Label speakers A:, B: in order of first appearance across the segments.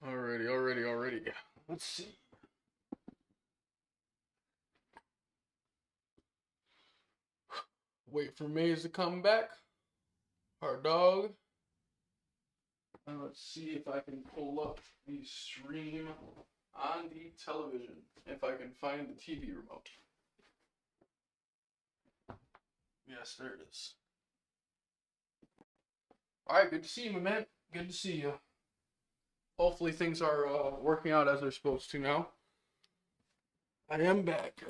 A: Alrighty. Let's see. Wait for Maze to come back. Our dog. And let's see if I can pull up the stream on the television. If I can find the TV remote. Yes, there it is. Alright, good to see you, my man. Good to see you. Hopefully things are working out as they're supposed to now. I am back.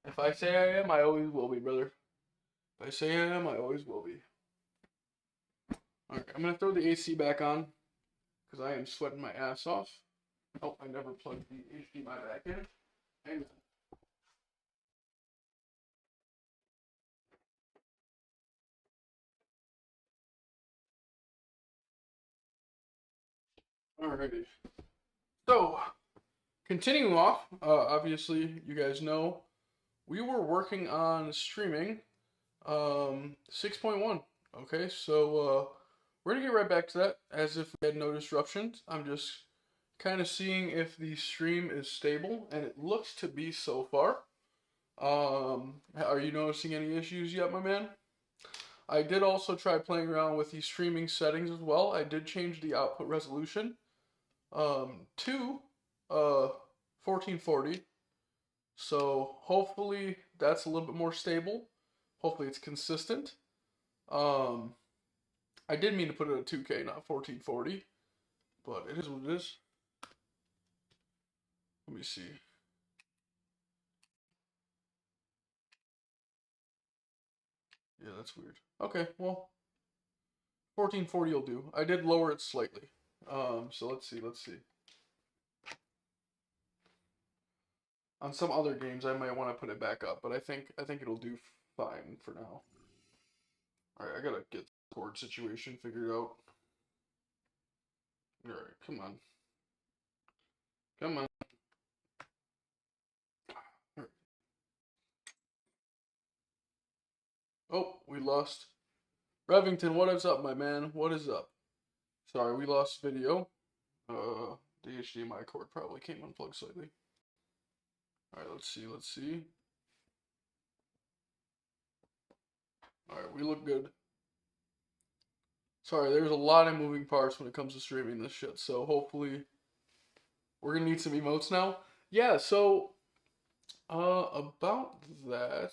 A: If I say I am, I always will be, brother. If I say I am, I always will be. Alright, I'm going to throw the AC back on because I am sweating my ass off. Oh, I never plugged the HDMI back in. Hang on. Alrighty. So, continuing off, obviously, you guys know, we were working on streaming 6.1. Okay, so we're going to get right back to that as if we had no disruptions. I'm just kind of seeing if the stream is stable, and it looks to be so far. Are you noticing any issues yet, my man? I did also try playing around with the streaming settings as well. I did change the output resolution to 1440. So hopefully that's a little bit more stable. Hopefully it's consistent. I did mean to put it at 2K, not 1440, but it is what it is. Let me see. Yeah, that's weird. Okay, well, 1440 will do. I did lower it slightly. So let's see. On some other games, I might want to put it back up, but I think it'll do fine for now. All right, I gotta get the cord situation figured out. All right, come on. Right. Oh, we lost. Revington, what is up, my man? What is up? Sorry, we lost video. The HDMI cord probably came unplugged slightly. All right, let's see. All right, we look good. Sorry, there's a lot of moving parts when it comes to streaming this shit, so hopefully we're gonna need some emotes now. Yeah, so about that,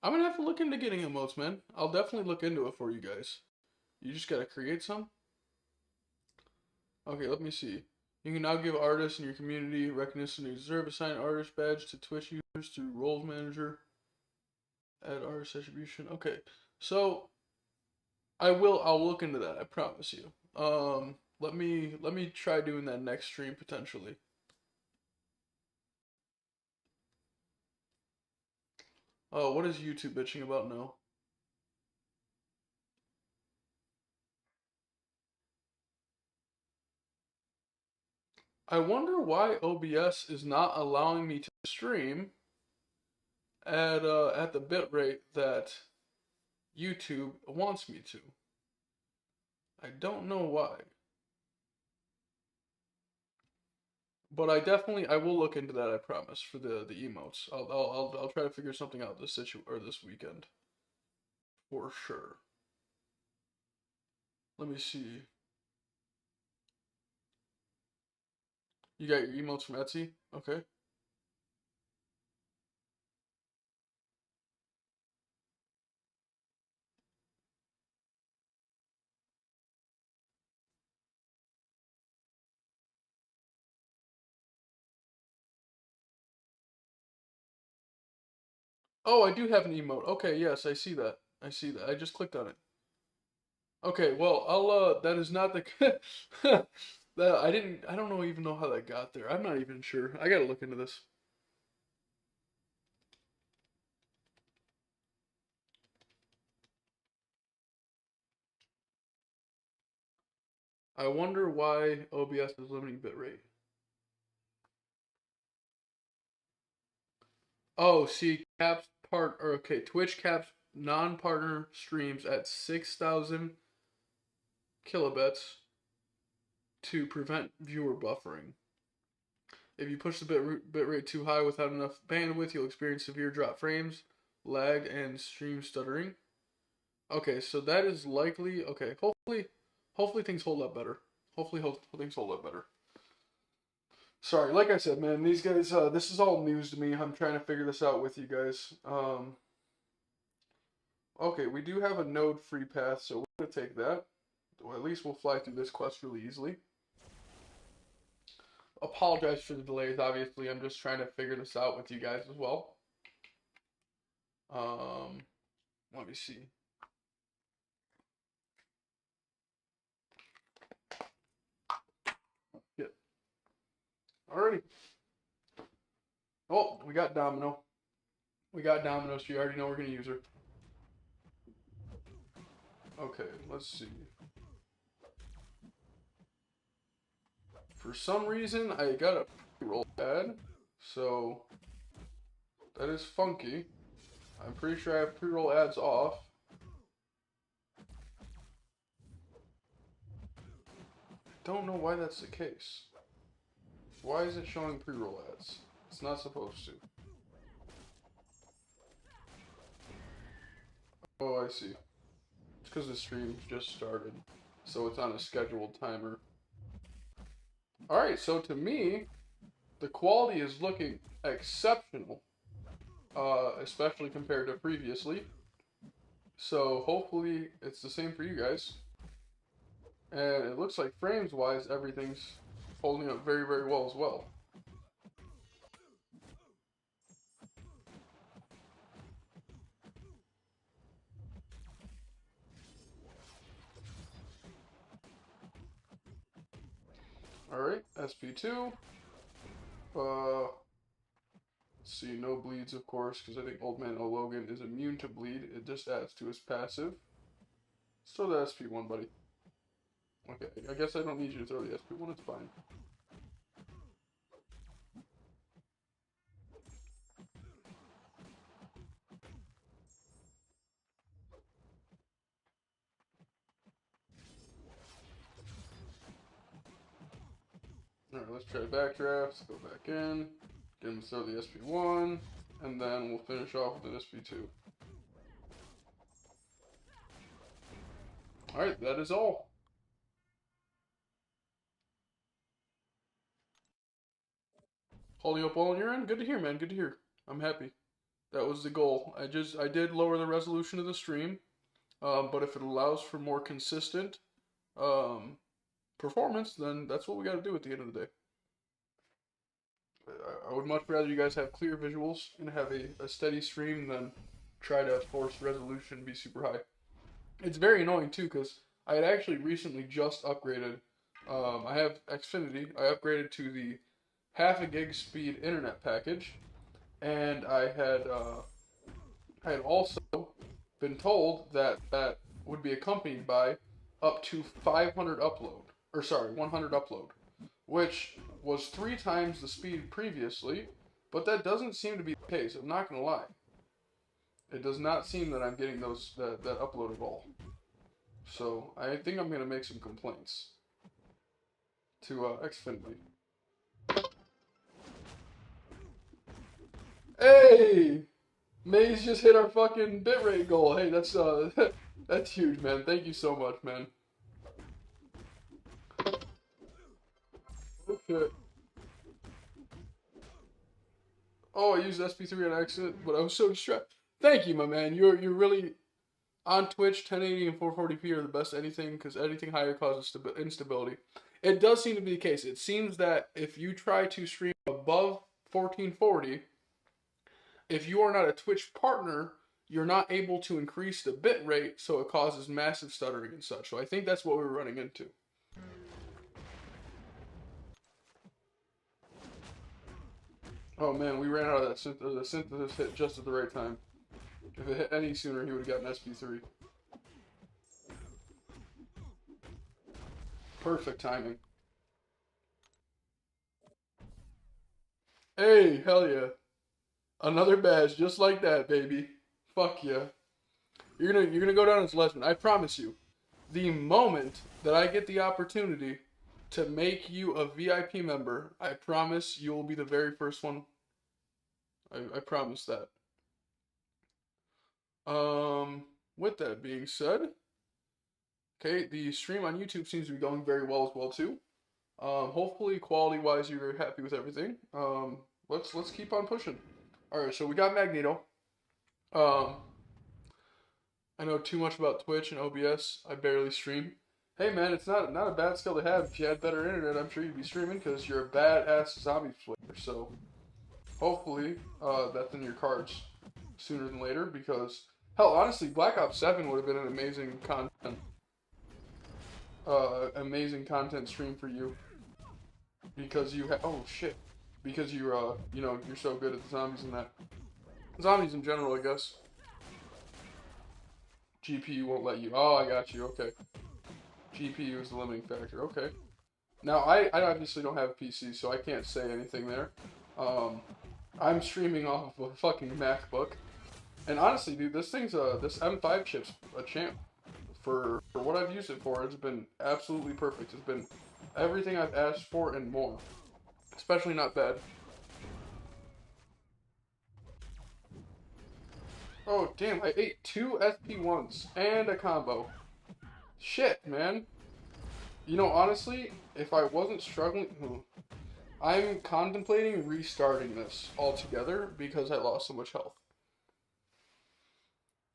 A: I'm gonna have to look into getting emotes, man. I'll definitely look into it for you guys. You just gotta create some. Okay, let me see. You can now give artists in your community recognition they deserve. Assign an artist badge to Twitch users through Roles Manager. Add artist attribution. Okay, so I'll look into that. I promise you. Let me try doing that next stream potentially. Oh, what is YouTube bitching about now? I wonder why OBS is not allowing me to stream at the bitrate that YouTube wants me to. I don't know why. But I will look into that, I promise, for the emotes. I'll try to figure something out this weekend. For sure. Let me see. You got your emotes from Etsy? Okay. Oh, I do have an emote. Okay, yes, I see that. I just clicked on it. Okay, well, that is not the that I don't know even know how that got there. I'm not even sure. I gotta look into this. I wonder why OBS is limiting bitrate. Oh, see, Twitch caps non-partner streams at 6,000 kilobits to prevent viewer buffering. If you push the bitrate too high without enough bandwidth, you'll experience severe drop frames, lag, and stream stuttering. Okay, so that is likely. Okay, hopefully things hold up better. Hopefully things hold up better. Sorry, like I said, man, these guys, this is all news to me. I'm trying to figure this out with you guys. Okay, we do have a node free path, so we're gonna take that. Or at least we'll fly through this quest really easily. Apologize for the delays, obviously. I'm just trying to figure this out with you guys as well. Let me see. Yeah. Alrighty. Oh, we got Domino. We got Domino, so you already know we're going to use her. Okay, let's see. For some reason, I got a pre-roll ad, so that is funky. I'm pretty sure I have pre-roll ads off. Don't know why that's the case. Why is it showing pre-roll ads? It's not supposed to. Oh, I see. It's because the stream just started, so it's on a scheduled timer. Alright, so to me, the quality is looking exceptional, especially compared to previously. So hopefully it's the same for you guys. And it looks like frames-wise, everything's holding up very, very well as well. Alright, SP2. Let's see, no bleeds, of course, because I think Old Man O. Logan is immune to bleed. It just adds to his passive. Still the SP1, buddy. Okay, I guess I don't need you to throw the SP1, it's fine. Alright, let's try backdraft, go back in, get him to throw the SP1, and then we'll finish off with an SP2. Alright, that is all. Holding up all on your end? Good to hear, man, good to hear. I'm happy. That was the goal. I did lower the resolution of the stream, but if it allows for more consistent performance, then that's what we got to do at the end of the day. I would much rather you guys have clear visuals and have a steady stream than try to force resolution to be super high. It's very annoying too, because I had actually recently just upgraded. I have Xfinity. I upgraded to the half a gig speed internet package, and I had also been told that that would be accompanied by up to 500 upload, or sorry, 100 upload, which was 3 times the speed previously, but that doesn't seem to be the case. I'm not gonna lie. It does not seem that I'm getting that upload at all. So I think I'm gonna make some complaints to Xfinity. Hey, Maze just hit our fucking bitrate goal. Hey, that's that's huge, man. Thank you so much, man. Okay. Oh, I used SP3 on accident, but I was so distracted. Thank you, my man. You're really on Twitch. 1080 and 440p are the best anything, because anything higher causes instability. It does seem to be the case. It seems that if you try to stream above 1440, if you are not a Twitch partner, you're not able to increase the bit rate, so it causes massive stuttering and such. So I think that's what we were running into. Oh man, we ran out of that synthesis. The synthesis hit just at the right time. If it hit any sooner, he would have gotten SP3. Perfect timing. Hey, hell yeah. Another badge just like that, baby. Fuck yeah. You're gonna go down as legend. I promise you. the moment that I get the opportunity to make you a VIP member, I promise you will be the very first one. I promise that. With that being said, okay, the stream on YouTube seems to be going very well as well too. Hopefully quality wise you're very happy with everything. Let's keep on pushing. All right, so we got Magneto. Um, I know too much about Twitch and OBS. I barely stream. Hey man, it's not a bad skill to have. If you had better internet, I'm sure you'd be streaming because you're a badass zombie player. So hopefully that's in your cards sooner than later. Because hell, honestly, Black Ops 7 would have been an amazing content stream for you because you have because you're you know you're so good at the zombies and that zombies in general, I guess. GPU won't let you. Oh, I got you. Okay. GPU is the limiting factor. Okay. Now, I obviously don't have a PC, so I can't say anything there. I'm streaming off of a fucking MacBook. And honestly, dude, this M5 chip's a champ. For what I've used it for, it's been absolutely perfect. It's been everything I've asked for and more. Especially not bad. Oh, damn, I ate 2 FP1s and a combo. Shit, man. You know, honestly, if I wasn't struggling... I'm contemplating restarting this altogether because I lost so much health.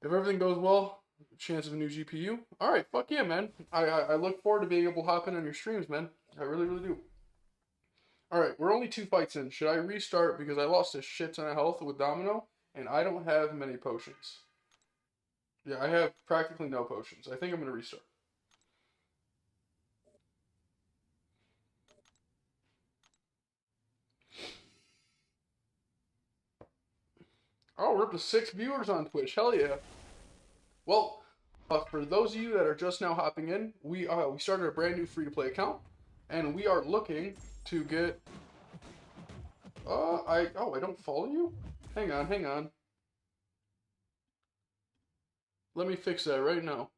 A: If everything goes well, chance of a new GPU. Alright, fuck yeah, man. I look forward to being able to hop in on your streams, man. I really, really do. Alright, we're only 2 fights in. Should I restart because I lost a shit ton of health with Domino? And I don't have many potions. Yeah, I have practically no potions. I think I'm going to restart. Oh, we're up to 6 viewers on Twitch. Hell yeah. Well, for those of you that are just now hopping in, we started a brand new free-to-play account. And we are looking to get... I don't follow you? Hang on. Let me fix that right now.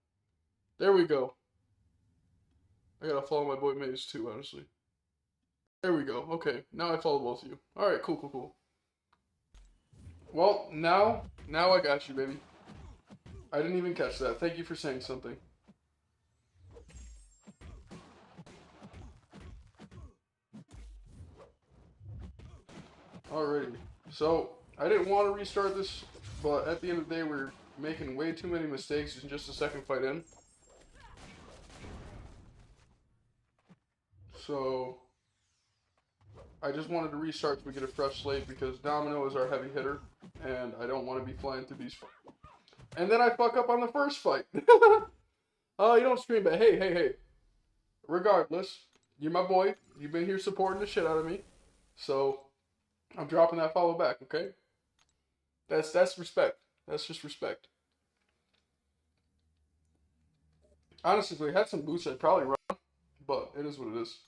A: There we go. I gotta follow my boy Maze too, honestly. There we go. Okay, now I follow both of you. Alright, cool. Well, now I got you, baby. I didn't even catch that. Thank you for saying something. Alrighty. So, I didn't want to restart this, but at the end of the day, we're making way too many mistakes in just the second fight in. So, I just wanted to restart so we get a fresh slate because Domino is our heavy hitter, and I don't want to be flying through these fights. And then I fuck up on the first fight. Oh, you don't stream, but hey. Regardless, you're my boy. You've been here supporting the shit out of me. So, I'm dropping that follow back, okay? That's respect. That's just respect. Honestly, if we had some boots, I'd probably run, but it is what it is.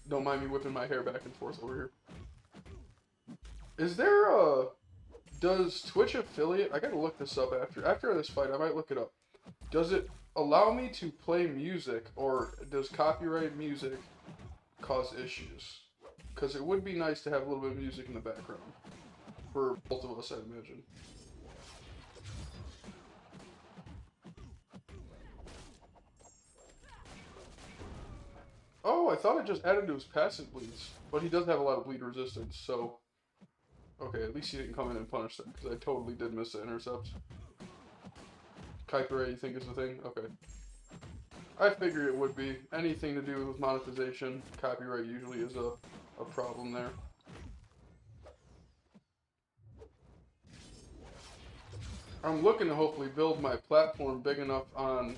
A: Don't mind me whipping my hair back and forth over here. Is there does Twitch affiliate, I gotta look this up after this fight, I might look it up. Does it allow me to play music, or does copyright music cause issues? Because it would be nice to have a little bit of music in the background. For both of us, I'd imagine. Oh, I thought it just added to his passive bleeds. But he does have a lot of bleed resistance, so... Okay, at least he didn't come in and punish them, because I totally did miss the intercept. Copyright, you think is the thing? Okay. I figured it would be. Anything to do with monetization, copyright usually is a problem there. I'm looking to hopefully build my platform big enough on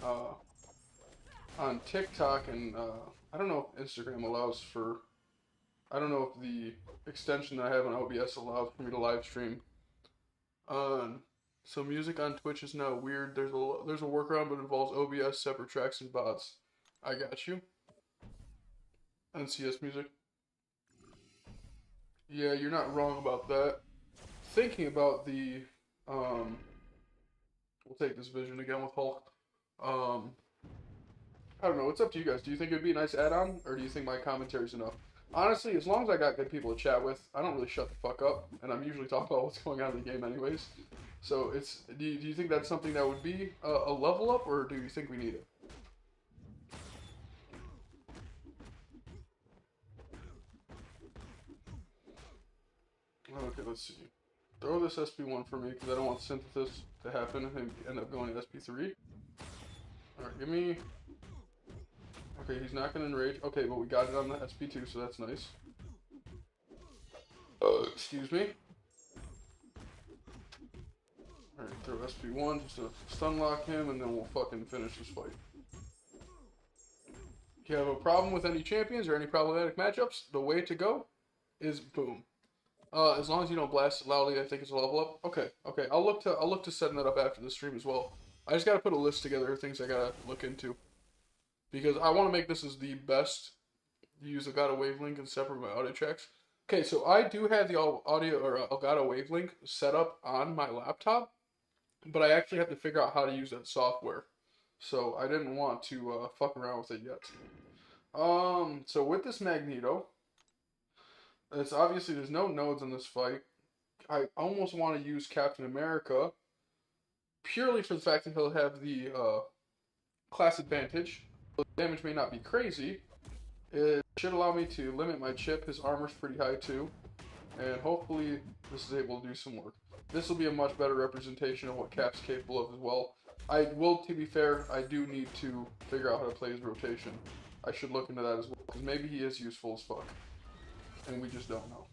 A: TikTok and I don't know if Instagram allows for. I don't know if the extension that I have on OBS allows for me to live stream. So music on Twitch is now weird. There's a workaround, but it involves OBS, separate tracks, and bots. I got you. NCS music. Yeah, you're not wrong about that. Thinking about the, um, we'll take this vision again with Hulk. Um, I don't know. It's up to you guys. Do you think it'd be a nice add-on, or do you think my commentary's enough? Honestly, as long as I got good people to chat with, I don't really shut the fuck up, and I'm usually talking about what's going on in the game anyways. So it's. Do you think that's something that would be a level up, or do you think we need it? Okay, let's see. Throw this SP1 for me because I don't want synthesis to happen and end up going to SP3. All right, give me. Okay, he's not gonna enrage. Okay, but we got it on the SP2, so that's nice. Excuse me. Alright, throw SP1 just to stun lock him, and then we'll fucking finish this fight. If you have a problem with any champions or any problematic matchups, the way to go is boom. As long as you don't blast it loudly, I think it's a level up. Okay, okay. I'll look to setting that up after the stream as well. I just gotta put a list together of things I gotta look into. Because I want to make this as the best use Elgato Wavelink and separate my audio checks. Okay, so I do have the audio or Elgato Wavelink set up on my laptop, but I actually have to figure out how to use that software. So I didn't want to fuck around with it yet. So with this Magneto, it's obviously there's no nodes in this fight. I almost want to use Captain America purely for the fact that he'll have the class advantage. The damage may not be crazy. It should allow me to limit my chip. His armor's pretty high too. And hopefully this is able to do some work. This will be a much better representation of what Cap's capable of as well. I will, to be fair, I do need to figure out how to play his rotation. I should look into that as well, because maybe he is useful as fuck. And we just don't know.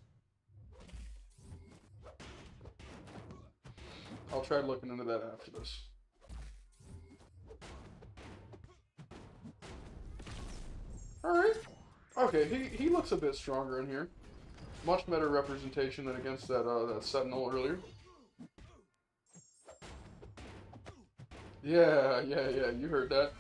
A: I'll try looking into that after this. Alright. Okay, he looks a bit stronger in here. Much better representation than against that that Sentinel earlier. Yeah, you heard that.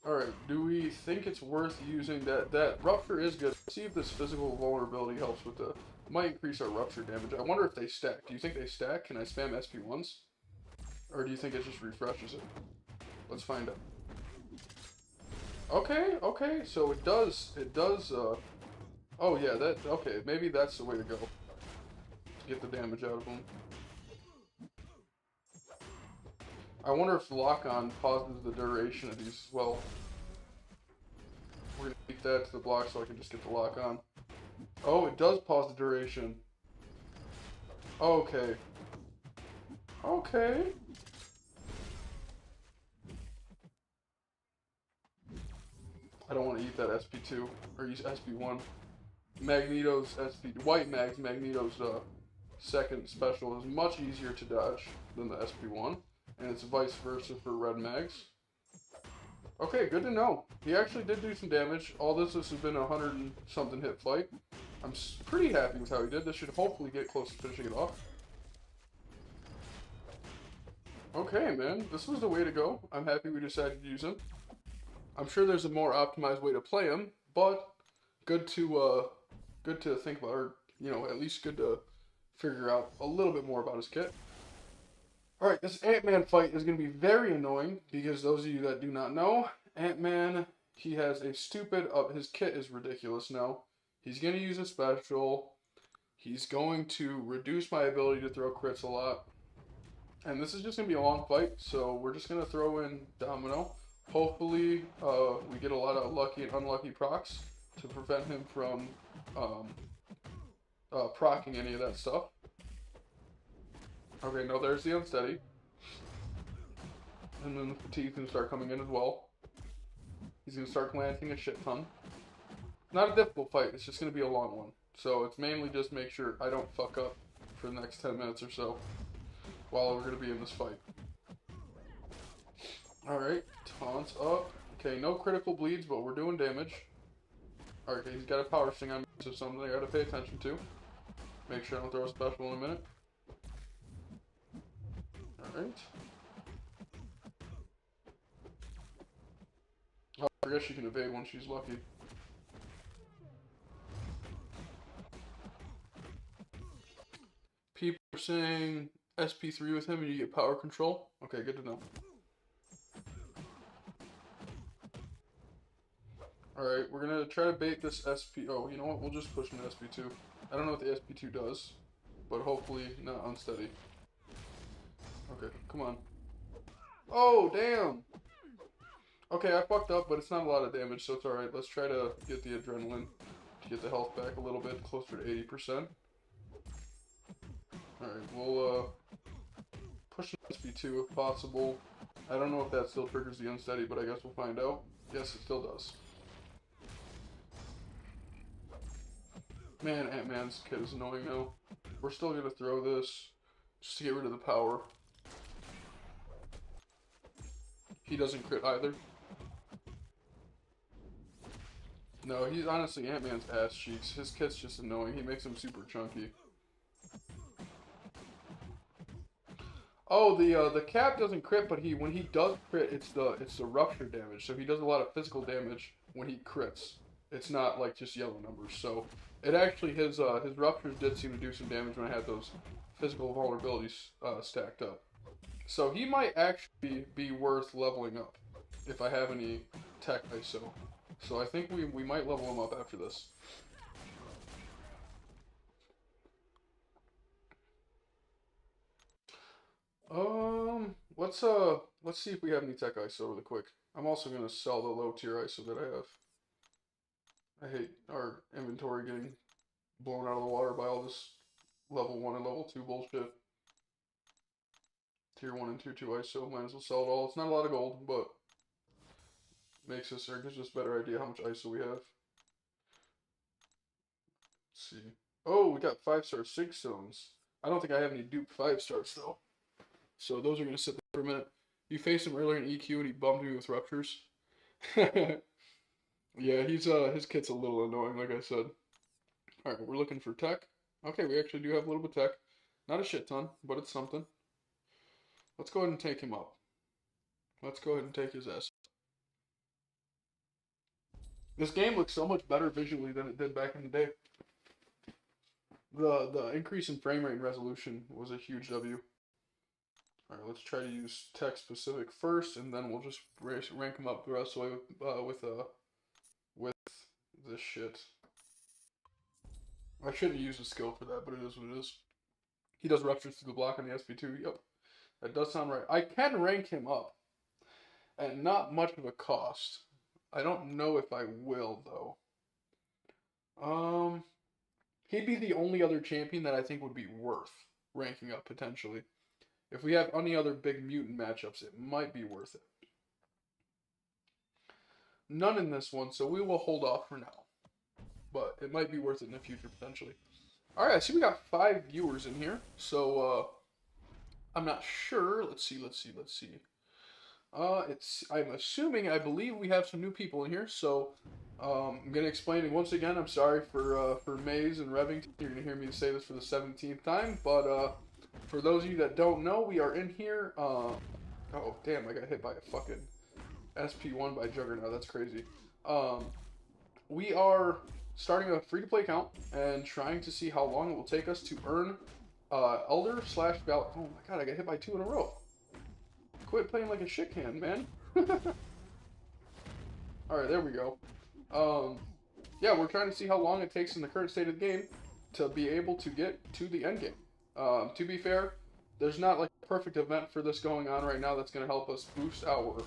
A: Alright, do we think it's worth using that? That Rupture is good. Let's see if this physical vulnerability helps with the... Might increase our Rupture damage. I wonder if they stack. Do you think they stack? Can I spam SP1s? Or do you think it just refreshes it? Let's find out. Okay, so it does, oh yeah, okay, maybe that's the way to go. To get the damage out of them. I wonder if lock-on pauses the duration of these as well. We're gonna beat that to the block so I can just get the lock-on. Oh, it does pause the duration. Okay. Okay. I don't want to eat that SP2, or use SP1. Magneto's White Mag's Magneto's second special is much easier to dodge than the SP1, and it's vice versa for Red Mags. Okay, good to know. He actually did do some damage. All this has been a 100 and something hit fight. I'm pretty happy with how he did. This should hopefully get close to finishing it off. Okay, man, this was the way to go. I'm happy we decided to use him. I'm sure there's a more optimized way to play him, but good to think about, or at least good to figure out a little bit more about his kit. All right, this Ant-Man fight is going to be very annoying because those of you that do not know, Ant-Man, he has a stupid his kit is ridiculous now. He's going to use a special. He's going to reduce my ability to throw crits a lot. And this is just going to be a long fight, so we're just going to throw in Domino. Hopefully, we get a lot of lucky and unlucky procs to prevent him from procking any of that stuff. Okay, no, there's the unsteady. And then the fatigue's going to start coming in as well. He's going to start planting a shit ton. Not a difficult fight, it's just going to be a long one. So it's mainly just make sure I don't fuck up for the next 10 minutes or so while we're going to be in this fight. Alright, taunts up. Okay, no critical bleeds, but we're doing damage. Alright, he's got a power sting on me, so something I gotta pay attention to. Make sure I don't throw a special in a minute. Alright. Oh, I guess she can evade when she's lucky. People are saying SP3 with him and you get power control. Okay, good to know. Alright, we're gonna try to bait this SP. Oh, you know what? We'll just push him to SP2. I don't know what the SP2 does, but hopefully not unsteady. Okay, come on. Oh, damn! Okay, I fucked up, but it's not a lot of damage, so it's alright. Let's try to get the adrenaline to get the health back a little bit, closer to 80%. Alright, we'll push SP2 if possible. I don't know if that still triggers the unsteady, but I guess we'll find out. Yes, it still does. Man, Ant-Man's kid is annoying now. We're still gonna throw this just to get rid of the power. He doesn't crit either. No, he's honestly Ant-Man's ass cheeks. His kit's just annoying. He makes him super chunky. Oh, the cap doesn't crit, but when he does crit, it's the rupture damage. So he does a lot of physical damage when he crits. It's not like just yellow numbers. So it actually his ruptures did seem to do some damage when I had those physical vulnerabilities stacked up. So he might actually be worth leveling up if I have any tech ISO. So I think we might level him up after this. Let's see if we have any tech ISO really quick. I'm also gonna sell the low tier ISO that I have. I hate our inventory getting blown out of the water by all this level 1 and level 2 bullshit. Tier 1 and tier 2 ISO, might as well sell it all. It's not a lot of gold, but makes us, or gives us a better idea how much ISO we have. Let's see. Oh, we got 5-star 6 stones. I don't think I have any dupe 5 stars though. So those are gonna sit there for a minute. You faced him earlier in EQ and he bummed me with ruptures. Yeah, his kit's a little annoying, like I said. Alright, we're looking for tech. Okay, we actually do have a little bit of tech. Not a shit ton, but it's something. Let's go ahead and take him up. Let's go ahead and take his ass. This game looks so much better visually than it did back in the day. The increase in frame rate and resolution was a huge W. Alright, let's try to use tech specific first, and then we'll just rank him up the rest of the way with this shit. I shouldn't use a skill for that, but it is what it is. He does ruptures through the block on the SP2. Yep. That does sound right. I can rank him up at not much of a cost. I don't know if I will, though. He'd be the only other champion that I think would be worth ranking up, potentially. If we have any other big mutant matchups, it might be worth it. None in this one, so we will hold off for now. But it might be worth it in the future, potentially. Alright, I see we got 5 viewers in here. So, I'm not sure. Let's see. I'm assuming, I believe we have some new people in here. So, I'm going to explain it once again. I'm sorry for Maze and Revington. You're going to hear me say this for the 17th time. But, for those of you that don't know, we are in here. Oh, damn, I got hit by a fucking SP1 by Juggernaut. That's crazy. We are starting a free-to-play account and trying to see how long it will take us to earn Elder/Val. Oh my god, I got hit by 2 in a row. Quit playing like a shit can, man. Alright, there we go. Yeah, we're trying to see how long it takes in the current state of the game to be able to get to the end game. To be fair, there's not like a perfect event for this going on right now that's going to help us boost our,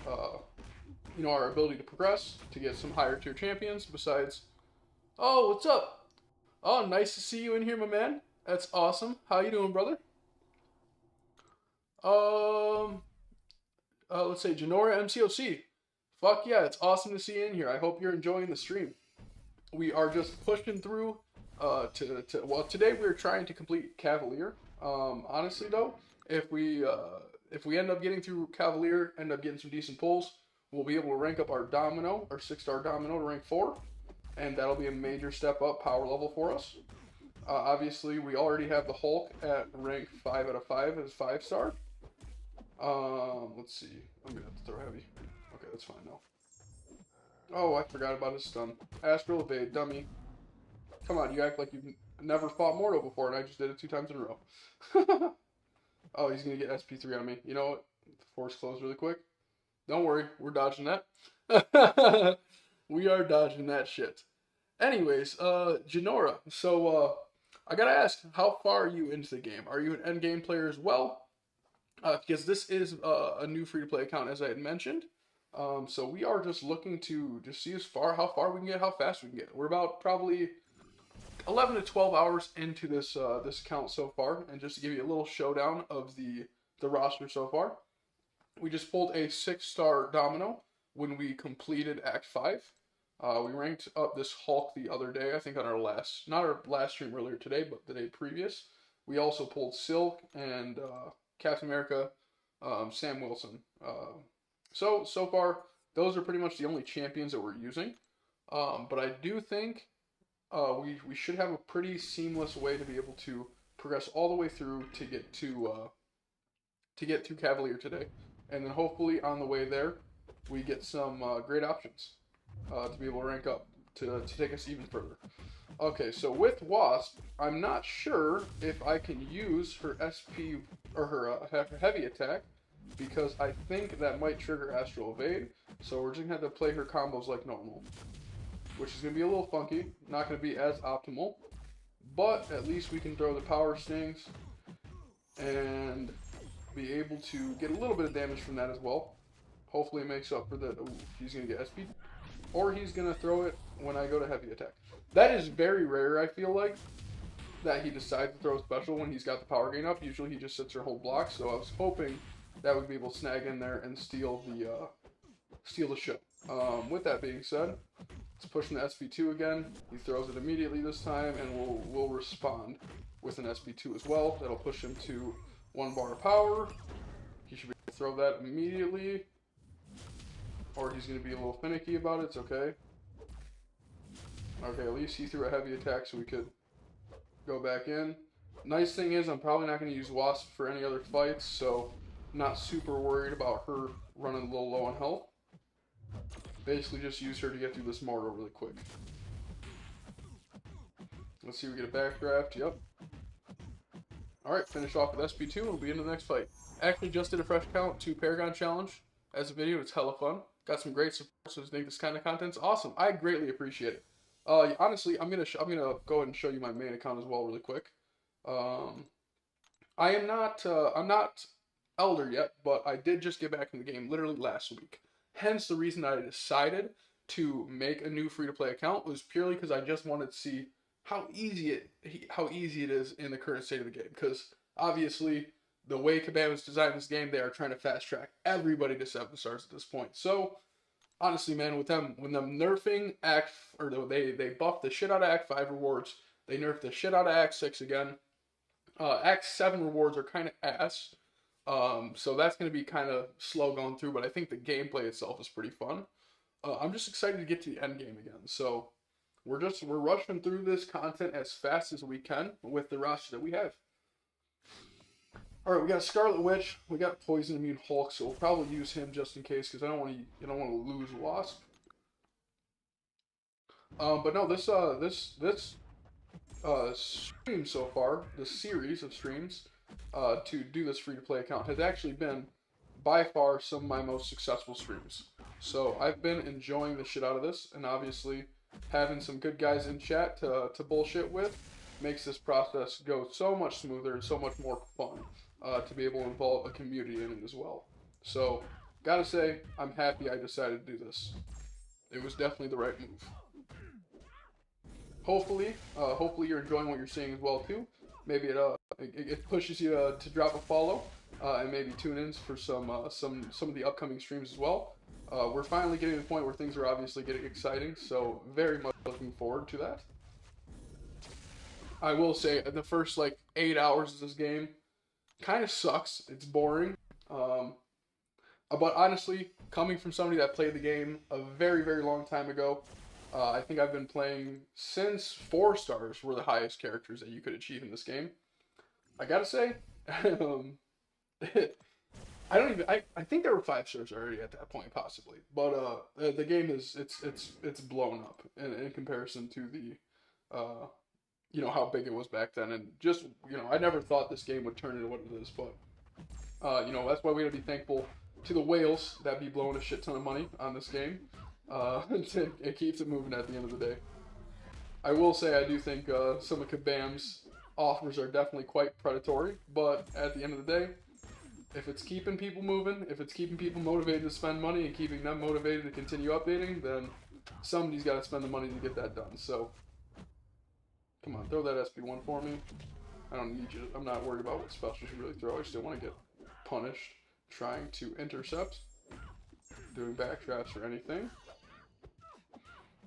A: our ability to progress, to get some higher tier champions besides... Oh, what's up? Oh, nice to see you in here, my man. That's awesome. How you doing, brother? Let's say Janora MCOC. Fuck yeah, it's awesome to see you in here. I hope you're enjoying the stream. We are just pushing through well, today we're trying to complete Cavalier. Honestly though, if we end up getting through Cavalier, end up getting some decent pulls, we'll be able to rank up our Domino, our 6-star Domino, to rank 4. And that'll be a major step up power level for us. Obviously, we already have the Hulk at rank 5 out of 5 as 5-star. Let's see. I'm gonna have to throw heavy. Okay, that's fine now. Oh, I forgot about his stun. Astral evade, dummy. Come on, you act like you've never fought Mortal before, and I just did it 2 times in a row. Oh, he's gonna get SP3 on me. You know what? The force closed really quick. Don't worry, we're dodging that. We are dodging that shit. Anyways, Janora. So, I gotta ask, how far are you into the game? Are you an end game player as well? Because this is a new free to play account, as I had mentioned. So we are just looking to just see how far we can get, how fast we can get. We're about probably 11 to 12 hours into this this account so far, and just to give you a little showdown of the roster so far, we just pulled a 6-star domino when we completed Act 5. We ranked up this Hulk the other day, I think on our not our last stream earlier today, but the day previous. We also pulled Silk and Captain America, Sam Wilson. So far, those are pretty much the only champions that we're using. But I do think we should have a pretty seamless way to be able to progress all the way through to get to Cavalier today, and then hopefully on the way there we get some great options to be able to rank up to take us even further. Okay, so with Wasp, I'm not sure if I can use her SP or her heavy attack, because I think that might trigger Astral Evade. So we're just gonna have to play her combos like normal, which is gonna be a little funky, not gonna be as optimal, but at least we can throw the power stings and be able to get a little bit of damage from that as well. Hopefully it makes up for the. Ooh, he's gonna get SP, or he's gonna throw it when I go to heavy attack. That is very rare, I feel like, that he decides to throw a special when he's got the power gain up. Usually he just sits there whole block, so I was hoping that we'd be able to snag in there and steal the show. With that being said, let's push in the SP2 again. He throws it immediately this time, and we'll respond with an SP2 as well. That'll push him to 1 bar of power. He should be able to throw that immediately, or he's going to be a little finicky about it. It's okay. Okay, at least he threw a heavy attack so we could go back in. Nice thing is, I'm probably not going to use Wasp for any other fights, so I'm not super worried about her running a little low on health. Basically just use her to get through this mortar really quick. Let's see if we get a backdraft. Yep. Alright, finish off with SP2 and we'll be into the next fight. Actually just did a fresh count to Paragon Challenge as a video. It's hella fun. Got some great support, so I think this kind of content's awesome. I greatly appreciate it. Honestly, I'm gonna go ahead and show you my main account as well really quick. I'm not Elder yet, but I did just get back in the game literally last week. Hence the reason I decided to make a new free-to-play account was purely because I just wanted to see how easy it is in the current state of the game. Because obviously, the way Kabam's designed this game, they are trying to fast track everybody to 7 stars at this point. So honestly, man, with them nerfing they buffed the shit out of Act 5 rewards. They nerfed the shit out of Act 6 again. Act 7 rewards are kind of ass. So that's going to be kind of slow going through, but I think the gameplay itself is pretty fun. I'm just excited to get to the end game again. So we're rushing through this content as fast as we can with the roster that we have. All right, we got Scarlet Witch, we got Poison Immune Hulk, so we'll probably use him just in case because I don't want to lose Wasp. But no, this stream so far, the series of streams to do this free-to-play account has actually been by far some of my most successful streams. So I've been enjoying the shit out of this, and obviously having some good guys in chat to bullshit with makes this process go so much smoother and so much more fun to be able to involve a community in it as well. So gotta say, I'm happy I decided to do this. It was definitely the right move. Hopefully you're enjoying what you're seeing as well too. Maybe it pushes you to drop a follow and maybe tune in for some of the upcoming streams as well. We're finally getting to the point where things are obviously getting exciting, so very much looking forward to that. I will say the first like 8 hours of this game kind of sucks. It's boring. But honestly, coming from somebody that played the game a very, very long time ago, I think I've been playing since 4 stars were the highest characters that you could achieve in this game. I gotta say, I think there were 5 stars already at that point, possibly. But the game is it's blown up in comparison to you know, how big it was back then. And just, you know, I never thought this game would turn into what it is, but, you know, that's why we gotta be thankful to the whales that be blowing a shit ton of money on this game. It keeps it moving at the end of the day. I will say I do think some of Kabam's offers are definitely quite predatory, but at the end of the day, if it's keeping people moving, if it's keeping people motivated to spend money and keeping them motivated to continue updating, then somebody's got to spend the money to get that done. So, come on, throw that SP1 for me. I don't need you. I'm not worried about what specials you really throw. I just don't want to get punished trying to intercept, doing backtraps or anything.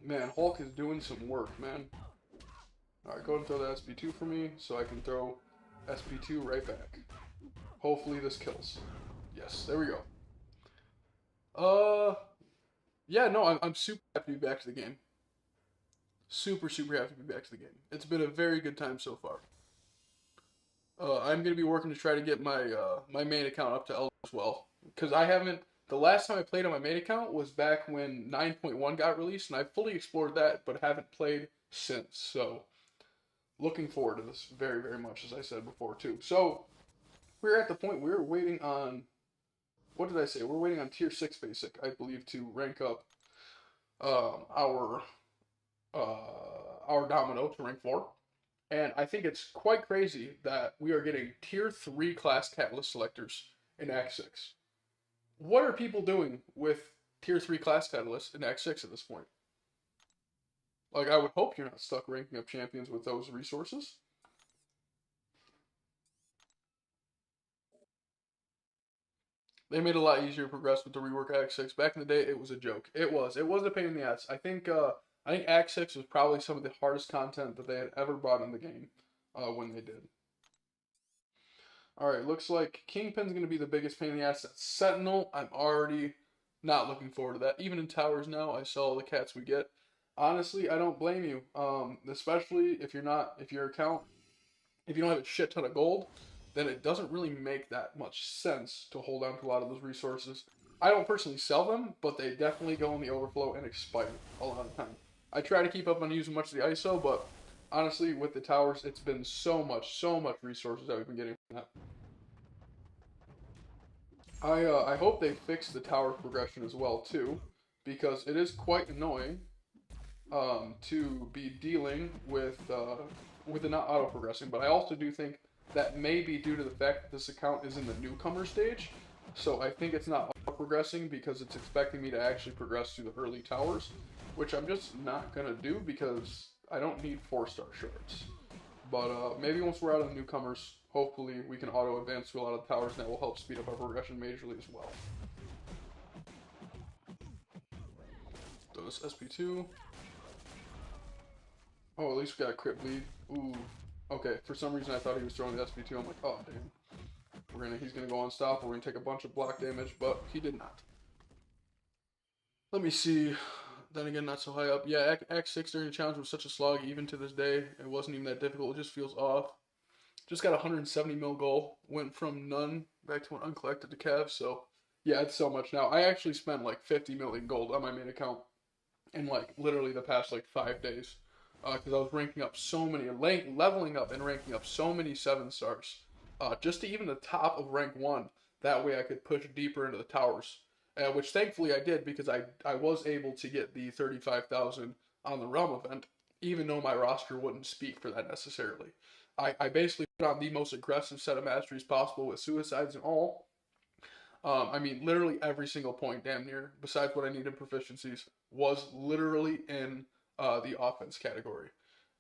A: Man, Hulk is doing some work, man. Alright, go ahead and throw the SP2 for me so I can throw SP2 right back. Hopefully this kills. Yes, there we go. Yeah, no, I'm super happy to be back to the game. Super, super happy to be back to the game. It's been a very good time so far. I'm going to be working to try to get my my main account up to L as well. Because I haven't... The last time I played on my main account was back when 9.1 got released, and I fully explored that, but haven't played since. So, looking forward to this very, very much, as I said before, too. So, we're at the point we're waiting on... What did I say? We're waiting on Tier 6 Basic, I believe, to rank up our Domino to rank 4. And I think it's quite crazy that we are getting Tier 3 class Catalyst selectors in Act 6. What are people doing with Tier 3 class Catalysts in Act 6 at this point? Like, I would hope you're not stuck ranking up champions with those resources. They made it a lot easier to progress with the rework Act 6. Back in the day, it was a joke. It was. It was a pain in the ass. I think Act 6 was probably some of the hardest content that they had ever brought in the game when they did. Alright, looks like Kingpin's going to be the biggest pain in the ass. That's Sentinel. I'm already not looking forward to that. Even in Towers now, I sell all the cats we get. Honestly, I don't blame you. Especially if your account, if you don't have a shit ton of gold, then it doesn't really make that much sense to hold on to a lot of those resources. I don't personally sell them, but they definitely go in the overflow and expire a lot of the time. I try to keep up on using much of the ISO, but honestly, with the towers, it's been so much resources that we've been getting from that. I hope they fix the tower progression as well, too, because it is quite annoying to be dealing with it not auto-progressing, but I also do think that may be due to the fact that this account is in the newcomer stage, so I think it's not auto-progressing because it's expecting me to actually progress through the early towers, which I'm just not going to do because I don't need 4-star shards. But maybe once we're out of the newcomers, hopefully we can auto-advance to a lot of the towers, and that will help speed up our progression majorly as well. Those SP2. Oh, at least we got a crit bleed. Ooh. Okay, for some reason I thought he was throwing the SP2. I'm like, oh, damn. He's gonna go unstoppable. We're gonna take a bunch of block damage, but he did not. Let me see. Then again, not so high up. Yeah, Act 6 during the challenge was such a slog, even to this day. It wasn't even that difficult. It just feels off. Just got a 170 mil goal. Went from none back to an uncollected to Cav, so yeah, it's so much now. I actually spent like 50 million gold on my main account in like literally the past like 5 days. Because I was ranking up so many, leveling up and ranking up so many 7-stars. Just to even the top of rank 1. That way I could push deeper into the towers. Which thankfully I did because I was able to get the 35,000 on the Realm event. Even though my roster wouldn't speak for that necessarily. I basically put on the most aggressive set of masteries possible with suicides and all. I mean, literally every single point, damn near, besides what I needed proficiencies, was literally in the offense category.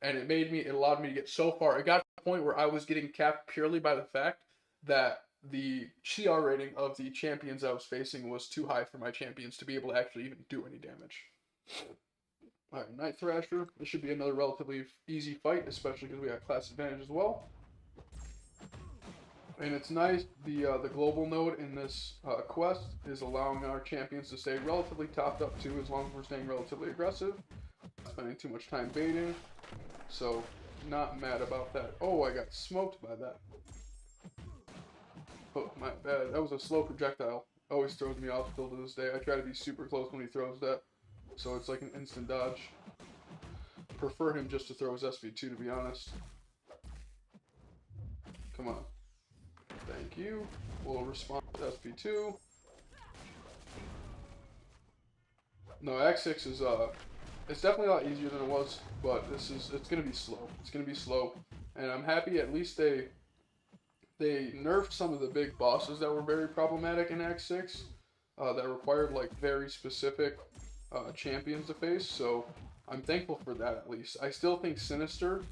A: And it allowed me to get so far. It got to the point where I was getting capped purely by the fact that the CR rating of the champions I was facing was too high for my champions to be able to actually even do any damage. Alright, Night Thrasher. This should be another relatively easy fight, especially because we got class advantage as well. And it's nice, the global node in this quest is allowing our champions to stay relatively topped up too, as long as we're staying relatively aggressive. Not spending too much time baiting, so not mad about that. Oh, I got smoked by that. Oh, my bad. That was a slow projectile. Always throws me off still to this day. I try to be super close when he throws that, so it's like an instant dodge. prefer him just to throw his SP2, to be honest. Come on. Thank you. We'll respond to SP2. No, Act 6 is, it's definitely a lot easier than it was, but it's gonna be slow. It's gonna be slow. And I'm happy at least they nerfed some of the big bosses that were very problematic in Act 6, that required, like, very specific, champions to face, so I'm thankful for that at least. I still think Sinister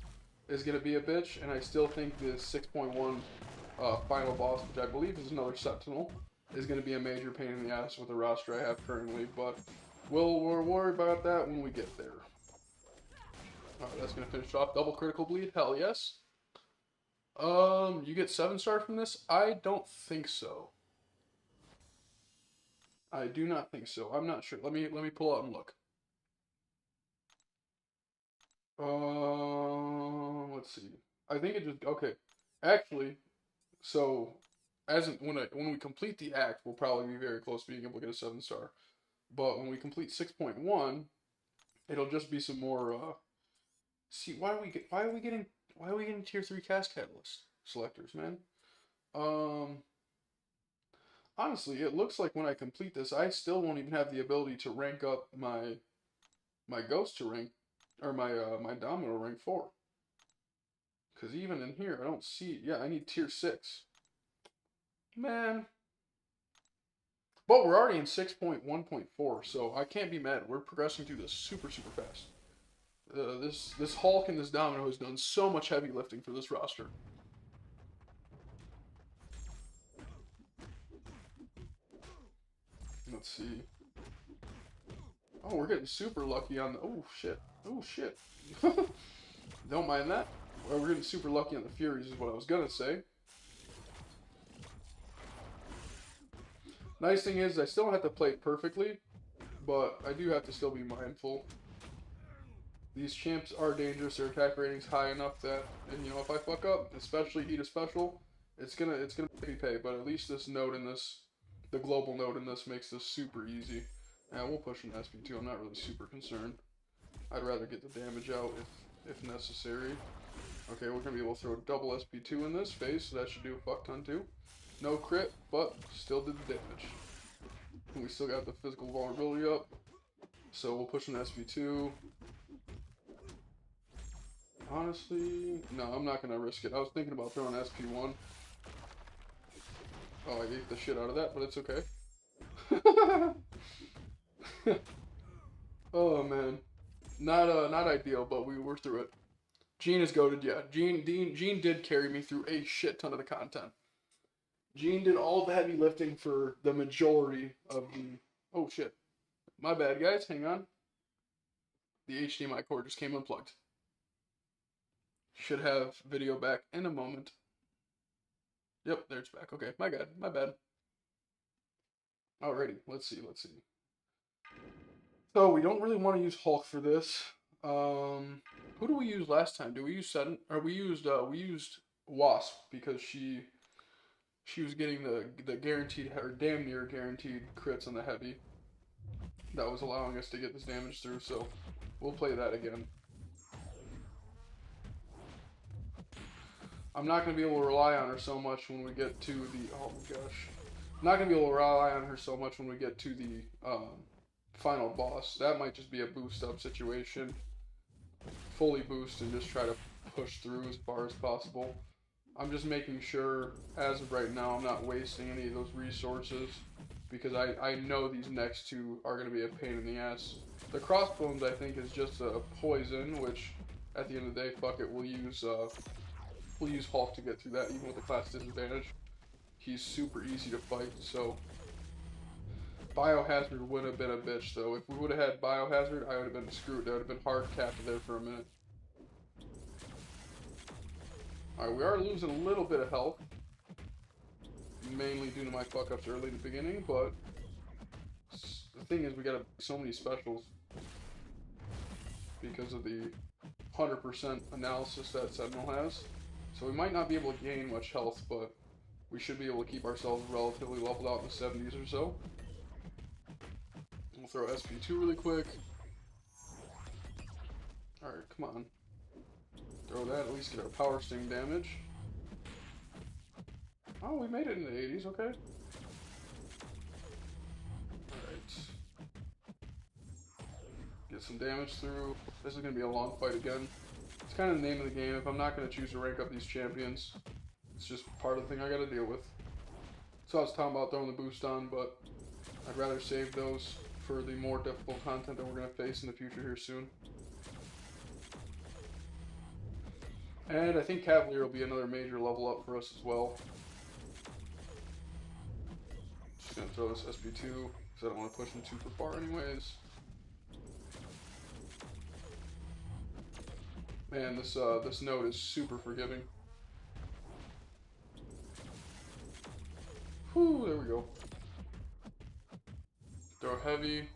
A: is gonna be a bitch, and I still think the 6.1, final boss, which I believe is another Sentinel, is gonna be a major pain in the ass with the roster I have currently, but we'll worry about that when we get there. Alright, that's gonna finish off. Double critical bleed? Hell yes. You get 7-star from this? I don't think so. I do not think so. I'm not sure. Let me pull out and look. Let's see. I think it just, okay. Actually, so when we complete the act, we'll probably be very close to being able to get a 7-star. But when we complete 6.1, it'll just be some more. See, why are we getting tier 3 cast catalyst selectors, man? Honestly, it looks like when I complete this, I still won't even have the ability to rank up my ghost to rank, or my domino rank 4. Because even in here, I don't see, yeah, I need tier 6. Man. But we're already in 6.1.4, so I can't be mad. We're progressing through this super fast. This Hulk and this Domino has done so much heavy lifting for this roster. Let's see. Oh, we're getting super lucky on the... Oh, shit. Oh, shit. Don't mind that. Well, we're getting super lucky on the Furies is what I was going to say. Nice thing is, I still don't have to play it perfectly, but I do have to still be mindful. These champs are dangerous. Their attack rating's high enough that, and you know, if I fuck up, especially eat a special, it's gonna make me pay. But at least this node in this, the global node in this, makes this super easy. And we'll push an SP2. I'm not really super concerned. I'd rather get the damage out if necessary. Okay, we're gonna be able to throw double SP2 in this phase, so that should do a fuck ton too. No crit, but still did the damage. And we still got the physical vulnerability up. So we'll push an SP2. Honestly, no, I'm not going to risk it. I was thinking about throwing SP1. Oh, I ate the shit out of that, but it's okay. Oh, man. Not ideal, but we were through it. Gene is goated, yeah. Gene did carry me through a shit ton of the content. Gene did all the heavy lifting for the majority of the... Oh, shit. My bad, guys. Hang on. The HDMI cord just came unplugged. Should have video back in a moment. Yep, there it's back. Okay, my bad. Alrighty, let's see. So, we don't really want to use Hulk for this. Who do we use last time? Did we use Sudden? Or we used Wasp, because she was getting the guaranteed, or damn near guaranteed crits on the heavy. That was allowing us to get this damage through, so we'll play that again. I'm not going to be able to rely on her so much when we get to the... Oh my gosh. I'm not going to be able to rely on her so much when we get to the final boss. That might just be a boost up situation. Fully boost and just try to push through as far as possible. I'm just making sure, as of right now, I'm not wasting any of those resources. Because I know these next two are going to be a pain in the ass. The crossbones, I think, is just a poison, which, at the end of the day, fuck it, we'll use Hulk to get through that, even with the class disadvantage. He's super easy to fight, so... Biohazard would have been a bitch, though. If we would have had Biohazard, I would have been screwed. I would have been hard capped there for a minute. Alright, we are losing a little bit of health. Mainly due to my fuck-ups early in the beginning, but... The thing is, we got so many specials. Because of the 100% analysis that Sentinel has. So we might not be able to gain much health, but we should be able to keep ourselves relatively leveled out in the 70s or so. We'll throw SP2 really quick. Alright, Alright, come on. Throw that, at least get our power sting damage. Oh, we made it in the 80s, okay. Alright. Get some damage through. This is going to be a long fight again. It's kind of the name of the game. If I'm not going to choose to rank up these champions, it's just part of the thing I got to deal with. So I was talking about throwing the boost on, but I'd rather save those for the more difficult content that we're going to face in the future here soon. And I think Cavalier will be another major level up for us as well. Just going to throw this SP2 because I don't want to push him super far anyways. Man, this node is super forgiving. Whew, there we go. Throw heavy.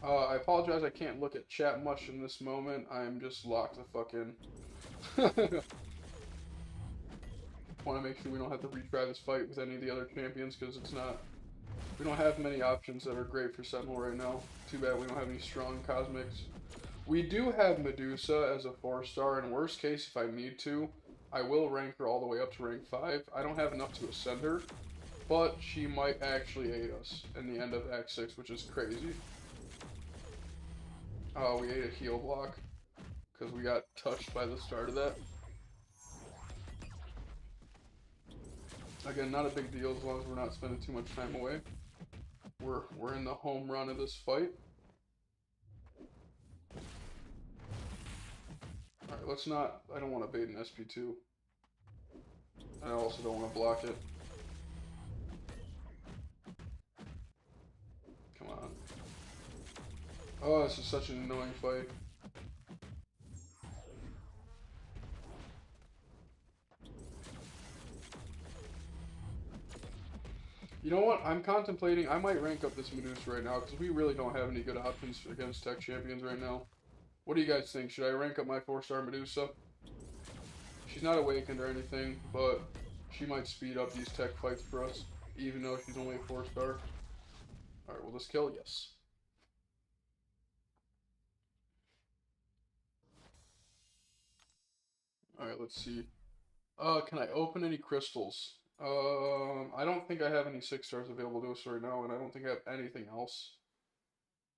A: I apologize, I can't look at chat much in this moment. I'm just locked the fuck in. Want to make sure we don't have to retry this fight with any of the other champions, because it's not... We don't have many options that are great for Sentinel right now. Too bad we don't have any strong cosmics. We do have Medusa as a 4-star, and worst case, if I need to, I will rank her all the way up to rank 5. I don't have enough to ascend her, but she might actually aid us in the end of Act 6, which is crazy. Oh, we ate a heal block, because we got touched by the start of that. Again, not a big deal as long as we're not spending too much time away. We're in the home run of this fight. Alright, let's not... I don't want to bait an SP2. I also don't want to block it. Come on. Oh, this is such an annoying fight. You know what? I'm contemplating... I might rank up this Medusa right now, because we really don't have any good options against tech champions right now. What do you guys think? Should I rank up my 4-star Medusa? She's not awakened or anything, but she might speed up these tech fights for us, even though she's only a 4-star. Alright, will this kill? Yes. Alright, let's see. Can I open any crystals? I don't think I have any 6-stars available to us right now, and I don't think I have anything else.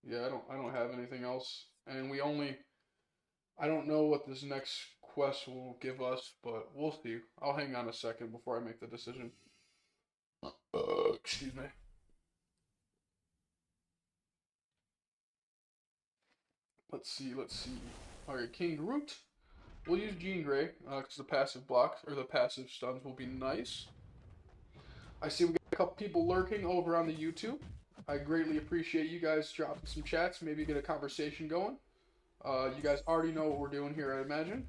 A: Yeah, I don't have anything else. And we only... I don't know what this next quest will give us, but we'll see. I'll hang on a second before I make the decision. Excuse me. Let's see. Alright, King Groot. We'll use Jean Grey, because the passive blocks, or the passive stuns will be nice. I see we got a couple people lurking over on the YouTube. I greatly appreciate you guys dropping some chats, maybe get a conversation going. You guys already know what we're doing here, I imagine.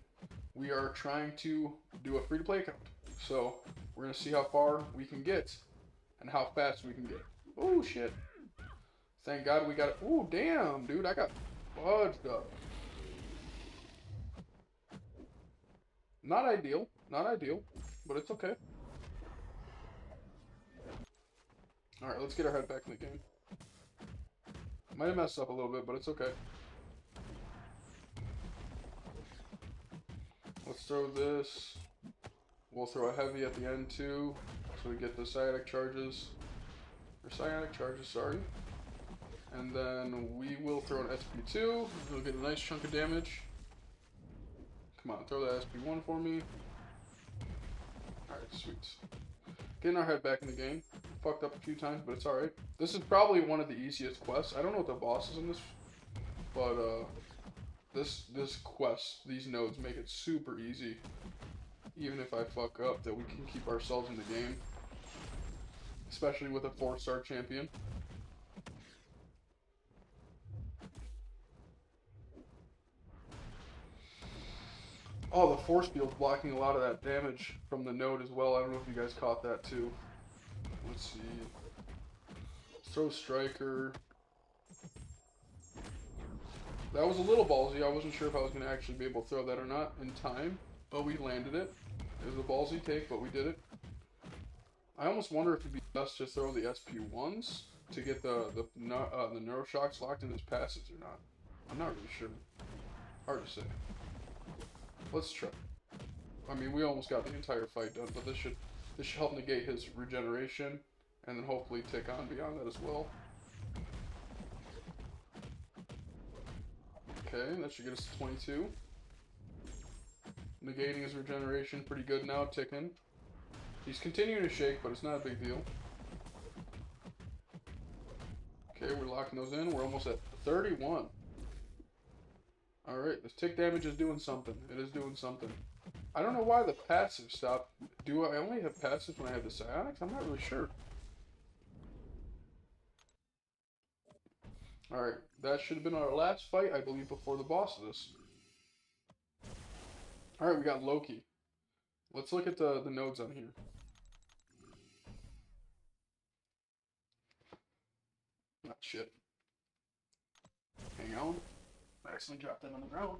A: We are trying to do a free-to-play account. So, we're going to see how far we can get, and how fast we can get. Oh, shit. Thank God we got it. Oh, damn, dude, I got fudged up. Not ideal, but it's okay. Alright, let's get our head back in the game. Might have messed up a little bit, but it's okay. Let's throw this. We'll throw a heavy at the end too, so we get the psionic charges. Or psionic charges, sorry. And then we will throw an SP2. We'll get a nice chunk of damage. Come on, throw that SP1 for me. Alright, sweet. Getting our head back in the game. Fucked up a few times, but it's alright. This is probably one of the easiest quests. I don't know what the boss is in this, but this quest, these nodes make it super easy. Even if I fuck up, that we can keep ourselves in the game. Especially with a 4-star champion. Oh, the force field's blocking a lot of that damage from the node as well. I don't know if you guys caught that too. Let's see. Let's throw Striker. That was a little ballsy. I wasn't sure if I was going to actually be able to throw that or not in time. But we landed it. It was a ballsy take, but we did it. I almost wonder if it'd be best to throw the SP1s to get the Neuroshocks locked in his passes or not. I'm not really sure. Hard to say. Let's try. I mean, we almost got the entire fight done, but this should help negate his regeneration, and then hopefully take on beyond that as well. Okay, that should get us to 22. Negating his regeneration, pretty good now, ticking. He's continuing to shake, but it's not a big deal. Okay, we're locking those in. We're almost at 31. Alright, this tick damage is doing something. It is doing something. I don't know why the passive stopped. Do I only have passives when I have the psionics? I'm not really sure. Alright, that should have been our last fight, I believe, before the boss of this. Alright, we got Loki. Let's look at the nodes on here. Ah, shit. Hang on. I accidentally dropped that on the ground.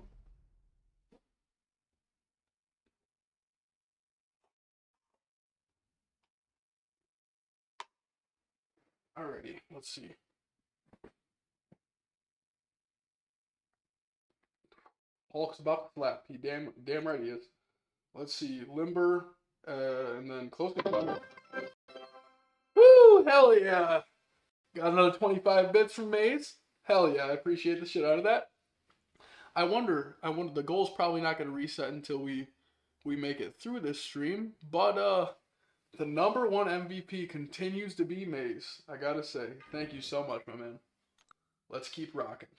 A: Alrighty, let's see. Hulk's about to flap. He damn right he is. Let's see, Limber, and then close to Woo! Hell yeah! Got another 25 bits from Maze. Hell yeah, I appreciate the shit out of that. I wonder, the goal's probably not going to reset until we make it through this stream, but the #1 MVP continues to be Maze. I gotta say, thank you so much, my man. Let's keep rocking.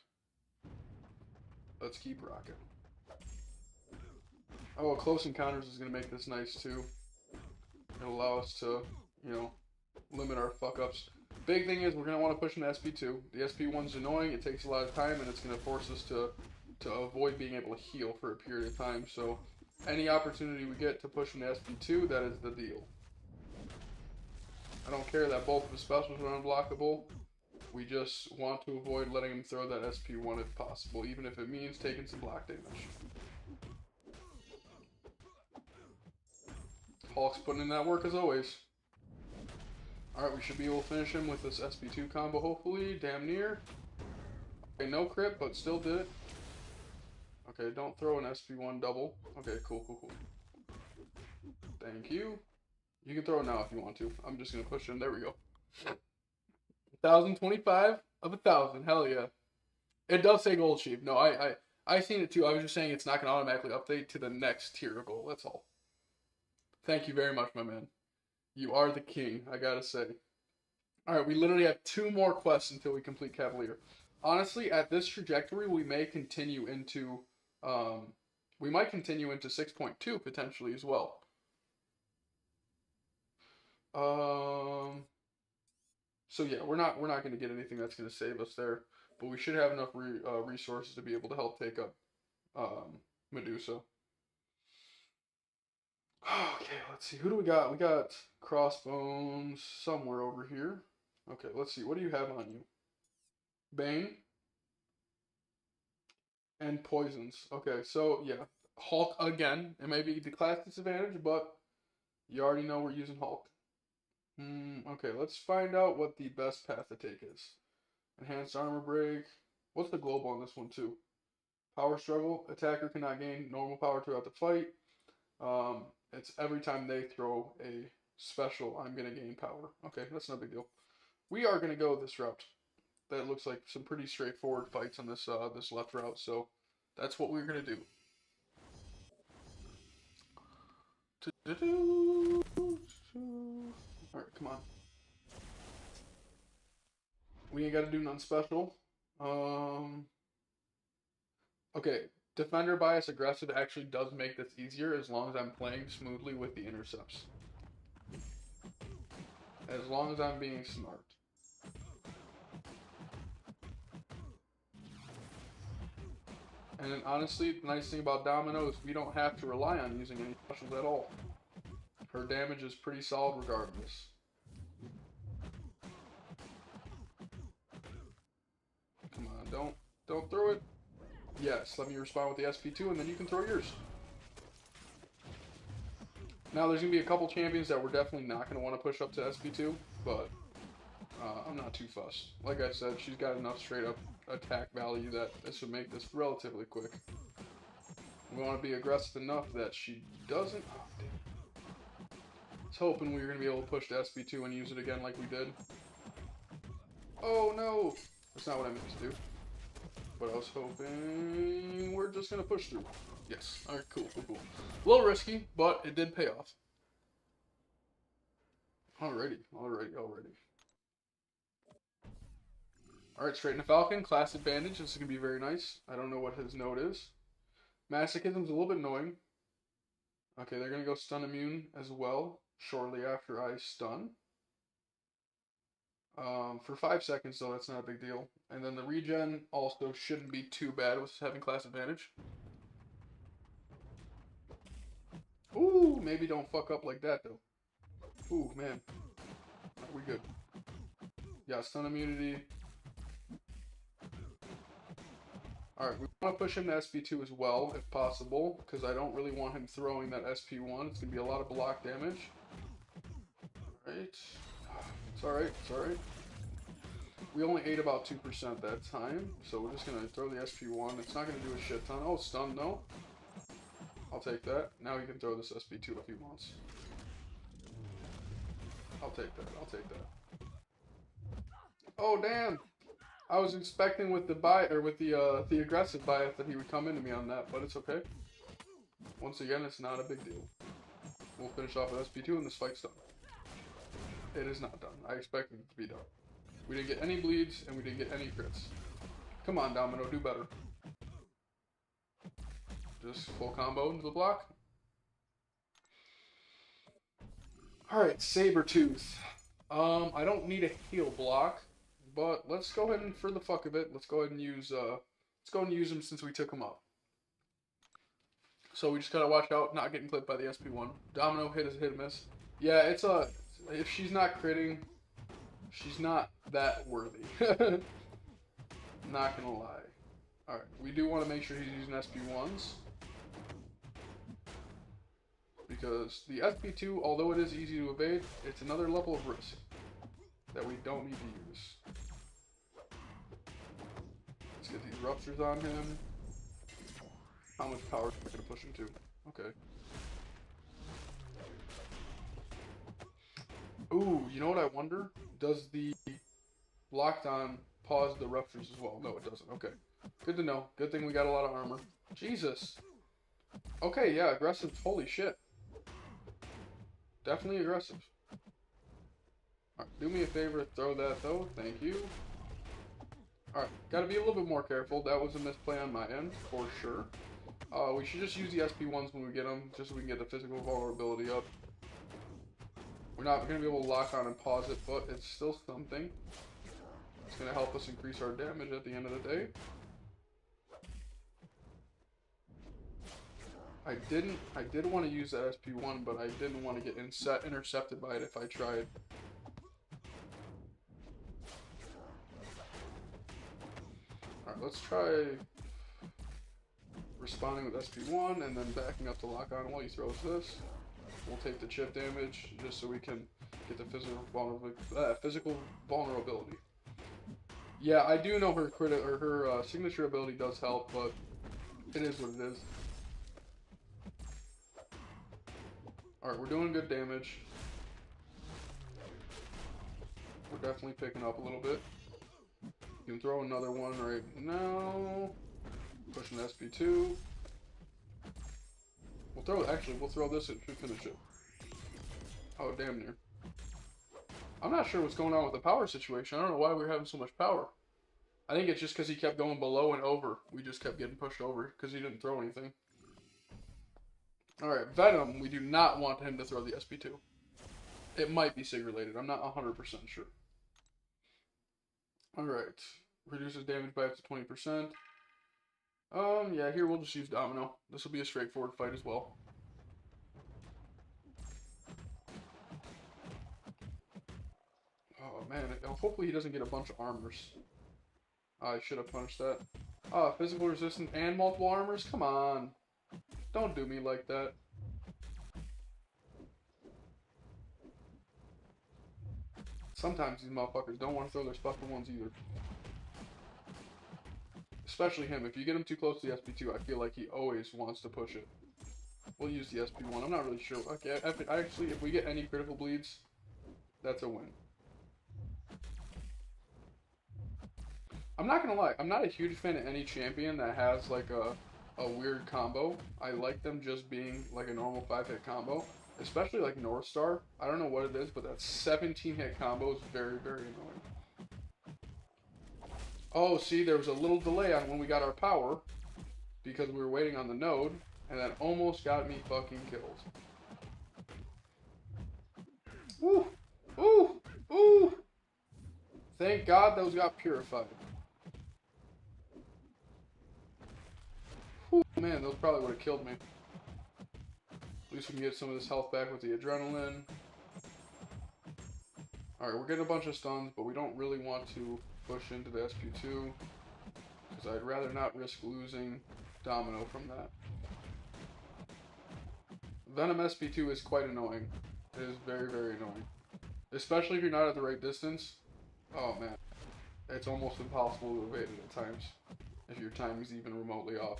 A: Let's keep rocking. Oh, Close Encounters is going to make this nice, too. It'll allow us to, you know, limit our fuck-ups. Big thing is, we're going to want to push an SP2. The SP1's annoying, it takes a lot of time, and it's going to force us to avoid being able to heal for a period of time. So, any opportunity we get to push an SP2, that is the deal. I don't care that both of the specials are unblockable. We just want to avoid letting him throw that SP1 if possible, even if it means taking some block damage. Hulk's putting in that work as always. Alright, we should be able to finish him with this SP2 combo, hopefully. Damn near. Okay, no crit, but still did it. Okay, don't throw an SP1 double. Okay, cool. Thank you. You can throw it now if you want to. I'm just going to push him. There we go. 1,025 of 1,000. Hell yeah. It does say gold sheep. No, I seen it too. I was just saying it's not going to automatically update to the next tier of gold. That's all. Thank you very much, my man. You are the king, I gotta say. Alright, we literally have 2 more quests until we complete Cavalier. Honestly, at this trajectory, we may continue into, we might continue into 6.2 potentially as well. So yeah, we're not going to get anything that's going to save us there, but we should have enough resources to be able to help take up Medusa. Okay, let's see. Who do we got? We got Crossbones somewhere over here. Okay, let's see. What do you have on you? Bane. And Poisons. Okay, so yeah. Hulk again. It may be the class disadvantage, but you already know we're using Hulk. Okay, let's find out what the best path to take is. Enhanced Armor Break. What's the global on this one too? Power Struggle. Attacker cannot gain normal power throughout the fight. It's every time they throw a special, I'm going to gain power. Okay, that's no big deal. We are going to go this route. That looks like some pretty straightforward fights on this this left route, so that's what we're going to do. Alright, come on. We ain't got to do none special. Okay. Defender bias aggressive actually does make this easier as long as I'm playing smoothly with the intercepts. As long as I'm being smart. And then honestly, the nice thing about Domino is we don't have to rely on using any specials at all. Her damage is pretty solid regardless. Come on, don't throw it. Yes, let me respond with the SP2 and then you can throw yours. Now there's going to be a couple champions that we're definitely not going to want to push up to SP2, but I'm not too fussed. Like I said, she's got enough straight up attack value that this would make this relatively quick. We want to be aggressive enough that she doesn't. Oh, damn. I was hoping we were going to be able to push the SP2 and use it again like we did. Oh no! That's not what I meant to do. But I was hoping we're just going to push through. Yes. Alright, cool. A little risky, but it did pay off. Alrighty. Alright, straighten the Falcon. Class advantage. This is going to be very nice. I don't know what his note is. Masochism's a little bit annoying. Okay, they're going to go stun immune as well shortly after I stun. For 5 seconds, though, that's not a big deal. And then the regen also shouldn't be too bad with having class advantage. Ooh, maybe don't fuck up like that, though. Ooh, man. Right, we good. Yeah, stun immunity. Alright, we want to push him to SP2 as well, if possible, because I don't really want him throwing that SP1. It's going to be a lot of block damage. Alright. It's alright. We only ate about 2% that time, so we're just going to throw the SP1. It's not going to do a shit ton. Oh, stun, no. I'll take that. Now he can throw this SP2 if he wants. I'll take that. Oh, damn! I was expecting with the the aggressive bias that he would come into me on that, but it's okay. Once again, it's not a big deal. We'll finish off with SP2 and this fight's done. It is not done. I expected it to be done. We didn't get any bleeds, and we didn't get any crits. Come on, Domino, do better. Just full combo into the block. Alright, Sabretooth. I don't need a heal block, but let's go ahead and, for the fuck of it, let's go ahead and use him since we took him up. So we just gotta watch out not getting clipped by the SP1. Domino hit and miss. Yeah, it's if she's not critting, she's not that worthy. Not gonna lie. Alright, we do want to make sure he's using SP1s. Because the SP2, although it is easy to evade, it's another level of risk that we don't need to use. Let's get these ruptures on him. How much power are we going to push him to? Okay. Ooh, you know what I wonder? Does the lockdown pause the ruptures as well? No, it doesn't. Okay. Good to know. Good thing we got a lot of armor. Jesus. Okay, yeah, aggressive. Holy shit. Definitely aggressive. Alright, do me a favor, throw that though. Thank you. Alright, gotta be a little bit more careful. That was a misplay on my end, for sure. We should just use the SP1s when we get them, just so we can get the physical vulnerability up. We're not going to be able to lock on and pause it, but it's still something. It's going to help us increase our damage at the end of the day. I did want to use that SP1, but I didn't want to get intercepted by it if I tried. Alright, let's try responding with SP1 and then backing up to lock on while he throws this. We'll take the chip damage just so we can get the physical vulnerability. Yeah, I do know her her signature ability does help, but it is what it is. Alright, we're doing good damage. We're definitely picking up a little bit. You can throw another one right now. Pushing SP2. We'll throw this and finish it. Oh, damn near. I'm not sure what's going on with the power situation. I don't know why we're having so much power. I think it's just because he kept going below and over. We just kept getting pushed over because he didn't throw anything. Alright, Venom, we do not want him to throw the SP2. It might be SIG related. I'm not 100% sure. Alright. Reduces damage by up to 20%. Yeah, here we'll just use Domino. This will be a straightforward fight as well. Oh, man. Hopefully he doesn't get a bunch of armors. I should have punished that. Physical resistance and multiple armors? Come on. Don't do me like that. Sometimes these motherfuckers don't want to throw their special ones either. Especially him. If you get him too close to the SP2, I feel like he always wants to push it. We'll use the SP1. I'm not really sure. Okay, actually, if we get any critical bleeds, that's a win. I'm not gonna lie. I'm not a huge fan of any champion that has like a weird combo. I like them just being like a normal 5-hit combo. Especially like North Star. I don't know what it is, but that 17-hit combo is very, very annoying. Oh, see, there was a little delay on when we got our power because we were waiting on the node, and that almost got me fucking killed. Ooh! Ooh! Ooh! Thank God those got purified. Ooh, man, those probably would have killed me. At least we can get some of this health back with the adrenaline. Alright, we're getting a bunch of stuns, but we don't really want to push into the SP2, because I'd rather not risk losing Domino from that. Venom SP2 is quite annoying. It is very, very annoying. Especially if you're not at the right distance. Oh man. It's almost impossible to evade it at times, if your timing's even remotely off.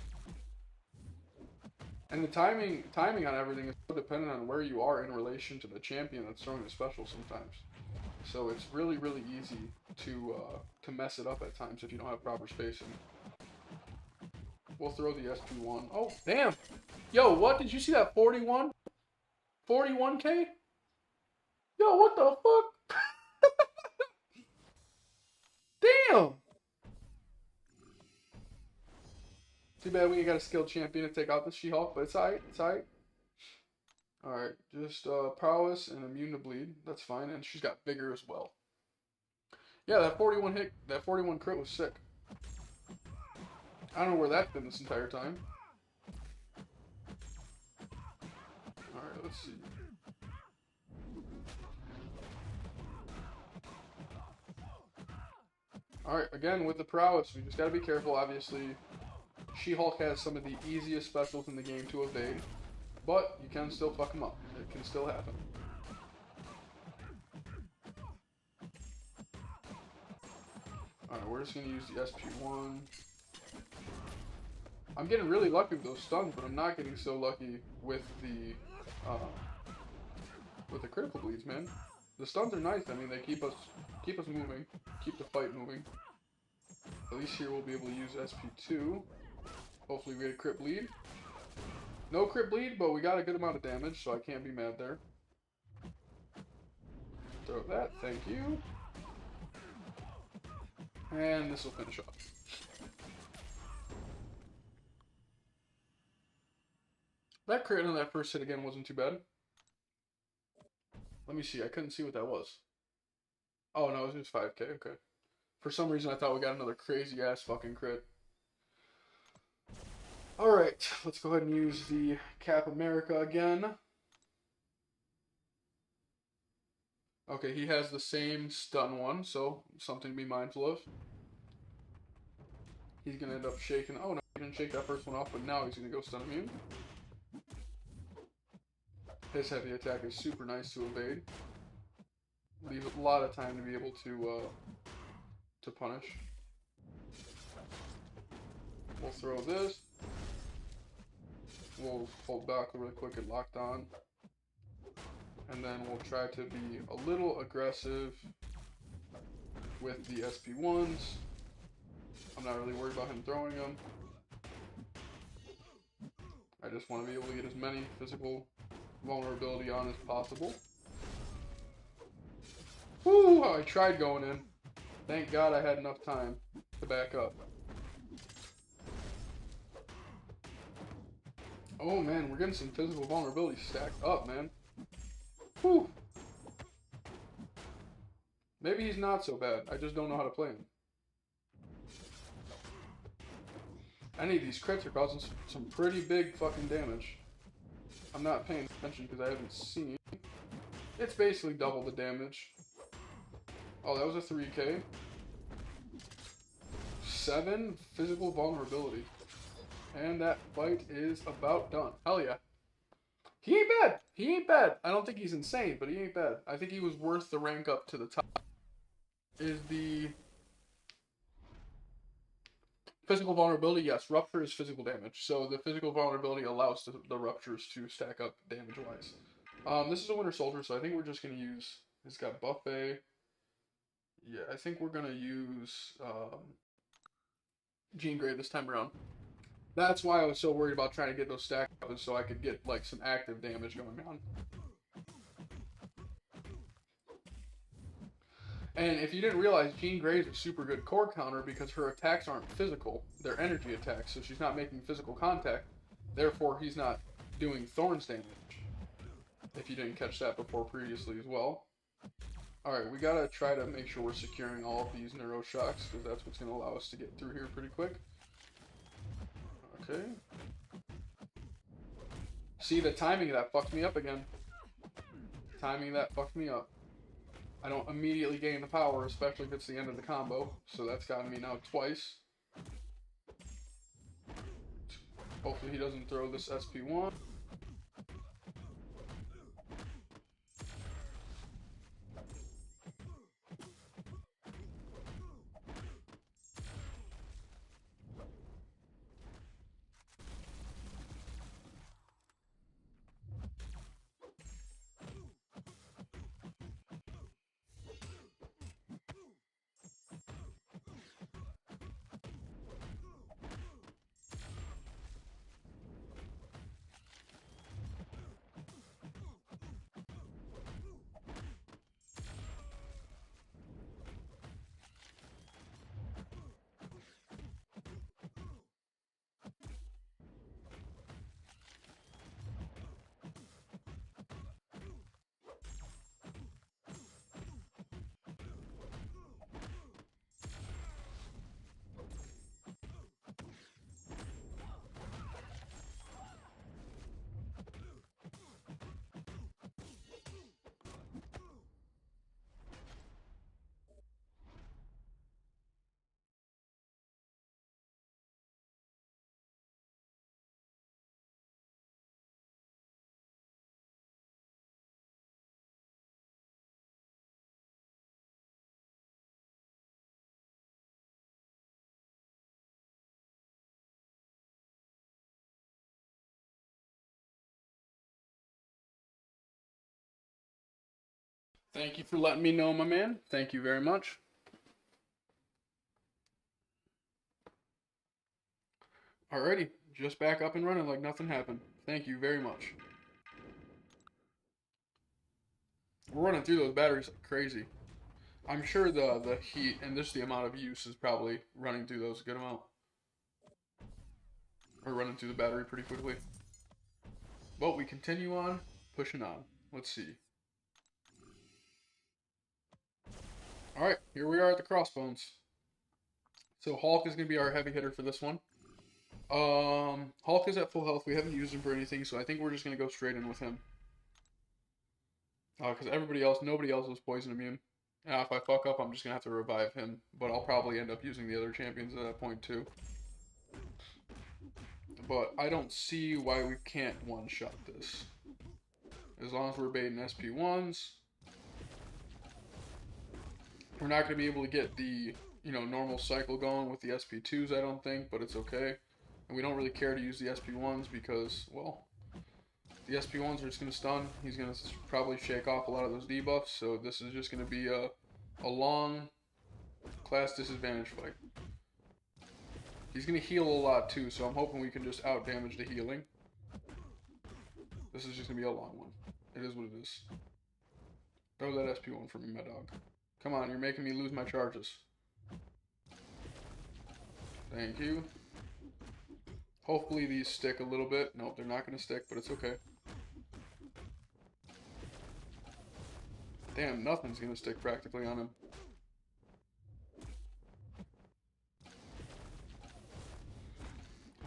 A: And the timing on everything is so dependent on where you are in relation to the champion that's throwing the special sometimes. So it's really, really easy to mess it up at times if you don't have proper spacing. We'll throw the SP1. Oh, damn! Yo, what? Did you see that 41? 41k? Yo, what the fuck? Damn! Too bad we ain't got a skilled champion to take out the She-Hulk, but it's alright, it's alright. Alright, just prowess and immune to bleed. That's fine, and she's got vigor as well. Yeah, that 41 hit, that 41 crit was sick. I don't know where that's been this entire time. Alright, let's see. Alright, again, with the prowess, we just gotta be careful, obviously. She-Hulk has some of the easiest specials in the game to evade, but you can still fuck them up. It can still happen. Alright, we're just gonna use the SP1. I'm getting really lucky with those stuns, but I'm not getting so lucky with the critical bleeds, man. The stuns are nice. I mean, they keep us moving, keep the fight moving. At least here we'll be able to use SP2. Hopefully we get a crit bleed. No crit bleed, but we got a good amount of damage, so I can't be mad there. Throw that, thank you. And this will finish off. That crit on that first hit again wasn't too bad. Let me see, I couldn't see what that was. Oh no, it was just 5k, okay. For some reason I thought we got another crazy ass fucking crit. Alright, let's go ahead and use the Cap America again. Okay, he has the same stun one, so something to be mindful of. He's gonna end up shaking. Oh no, he didn't shake that first one off, but now he's gonna go stun immune. His heavy attack is super nice to evade. Leaves a lot of time to be able to punish. We'll throw this. We'll hold back really quick and locked on. And then we'll try to be a little aggressive with the SP1s. I'm not really worried about him throwing them. I just want to be able to get as many physical vulnerability on as possible. Woo! I tried going in. Thank God I had enough time to back up. Oh man, we're getting some physical vulnerability stacked up, man. Whew. Maybe he's not so bad. I just don't know how to play him. Any of these crits are causing some pretty big fucking damage. I'm not paying attention because I haven't seen. It's basically double the damage. Oh, that was a 3k. 7 physical vulnerability. And that fight is about done. Hell yeah. He ain't bad. He ain't bad. I don't think he's insane, but he ain't bad. I think he was worth the rank up to the top. Is the Physical vulnerability, yes. Rupture is physical damage. So the physical vulnerability allows the ruptures to stack up damage-wise. This is a Winter Soldier, so I think we're just going to use... It's got buffet. Yeah, I think we're going to use Jean Grey this time around. That's why I was so worried about trying to get those stacked up, is so I could get like some active damage going on. And if you didn't realize, Jean Grey is a super good core counter because her attacks aren't physical. They're energy attacks, so she's not making physical contact. Therefore, he's not doing Thorns damage. If you didn't catch that before previously as well. Alright, we gotta try to make sure we're securing all of these Neuro Shocks, because that's what's going to allow us to get through here pretty quick. Okay. See, the timing of that fucked me up again. Timing of that fucked me up. I don't immediately gain the power, especially if it's the end of the combo. So that's gotten me now twice. Hopefully he doesn't throw this SP1. Thank you for letting me know, my man. Thank you very much. Alrighty, just back up and running like nothing happened. Thank you very much. We're running through those batteries like crazy. I'm sure the heat and just the amount of use is probably running through those a good amount. Or running through the battery pretty quickly. But we continue on, pushing on. Let's see. Alright, here we are at the crossbones. So Hulk is going to be our heavy hitter for this one. Hulk is at full health. We haven't used him for anything, so I think we're just going to go straight in with him. Because nobody else is poison immune. Now, if I fuck up, I'm just going to have to revive him. But I'll probably end up using the other champions at that point, too. But I don't see why we can't one-shot this. As long as we're baiting SP1s. We're not going to be able to get the, normal cycle going with the SP2s, I don't think. But it's okay. And we don't really care to use the SP1s because, well, the SP1s are just going to stun. He's going to probably shake off a lot of those debuffs. So this is just going to be a long class disadvantage fight. He's going to heal a lot too, so I'm hoping we can just out-damage the healing. This is just going to be a long one. It is what it is. Throw that SP1 for me, my dog. Come on, you're making me lose my charges. Thank you. Hopefully these stick a little bit. Nope, they're not going to stick, but it's okay. Damn, nothing's going to stick practically on him.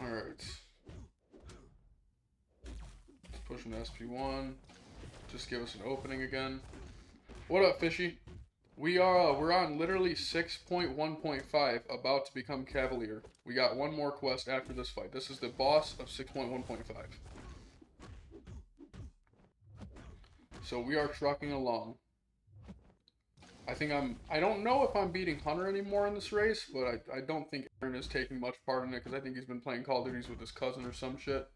A: Alright. Let's push an SP1. Just give us an opening again. What up, Fishy? We're on literally 6.1.5, about to become Cavalier. We got one more quest after this fight. This is the boss of 6.1.5. So we are trucking along. I don't know if I'm beating Hunter anymore in this race, but I don't think Aaron is taking much part in it because I think he's been playing Call of Duties with his cousin or some shit.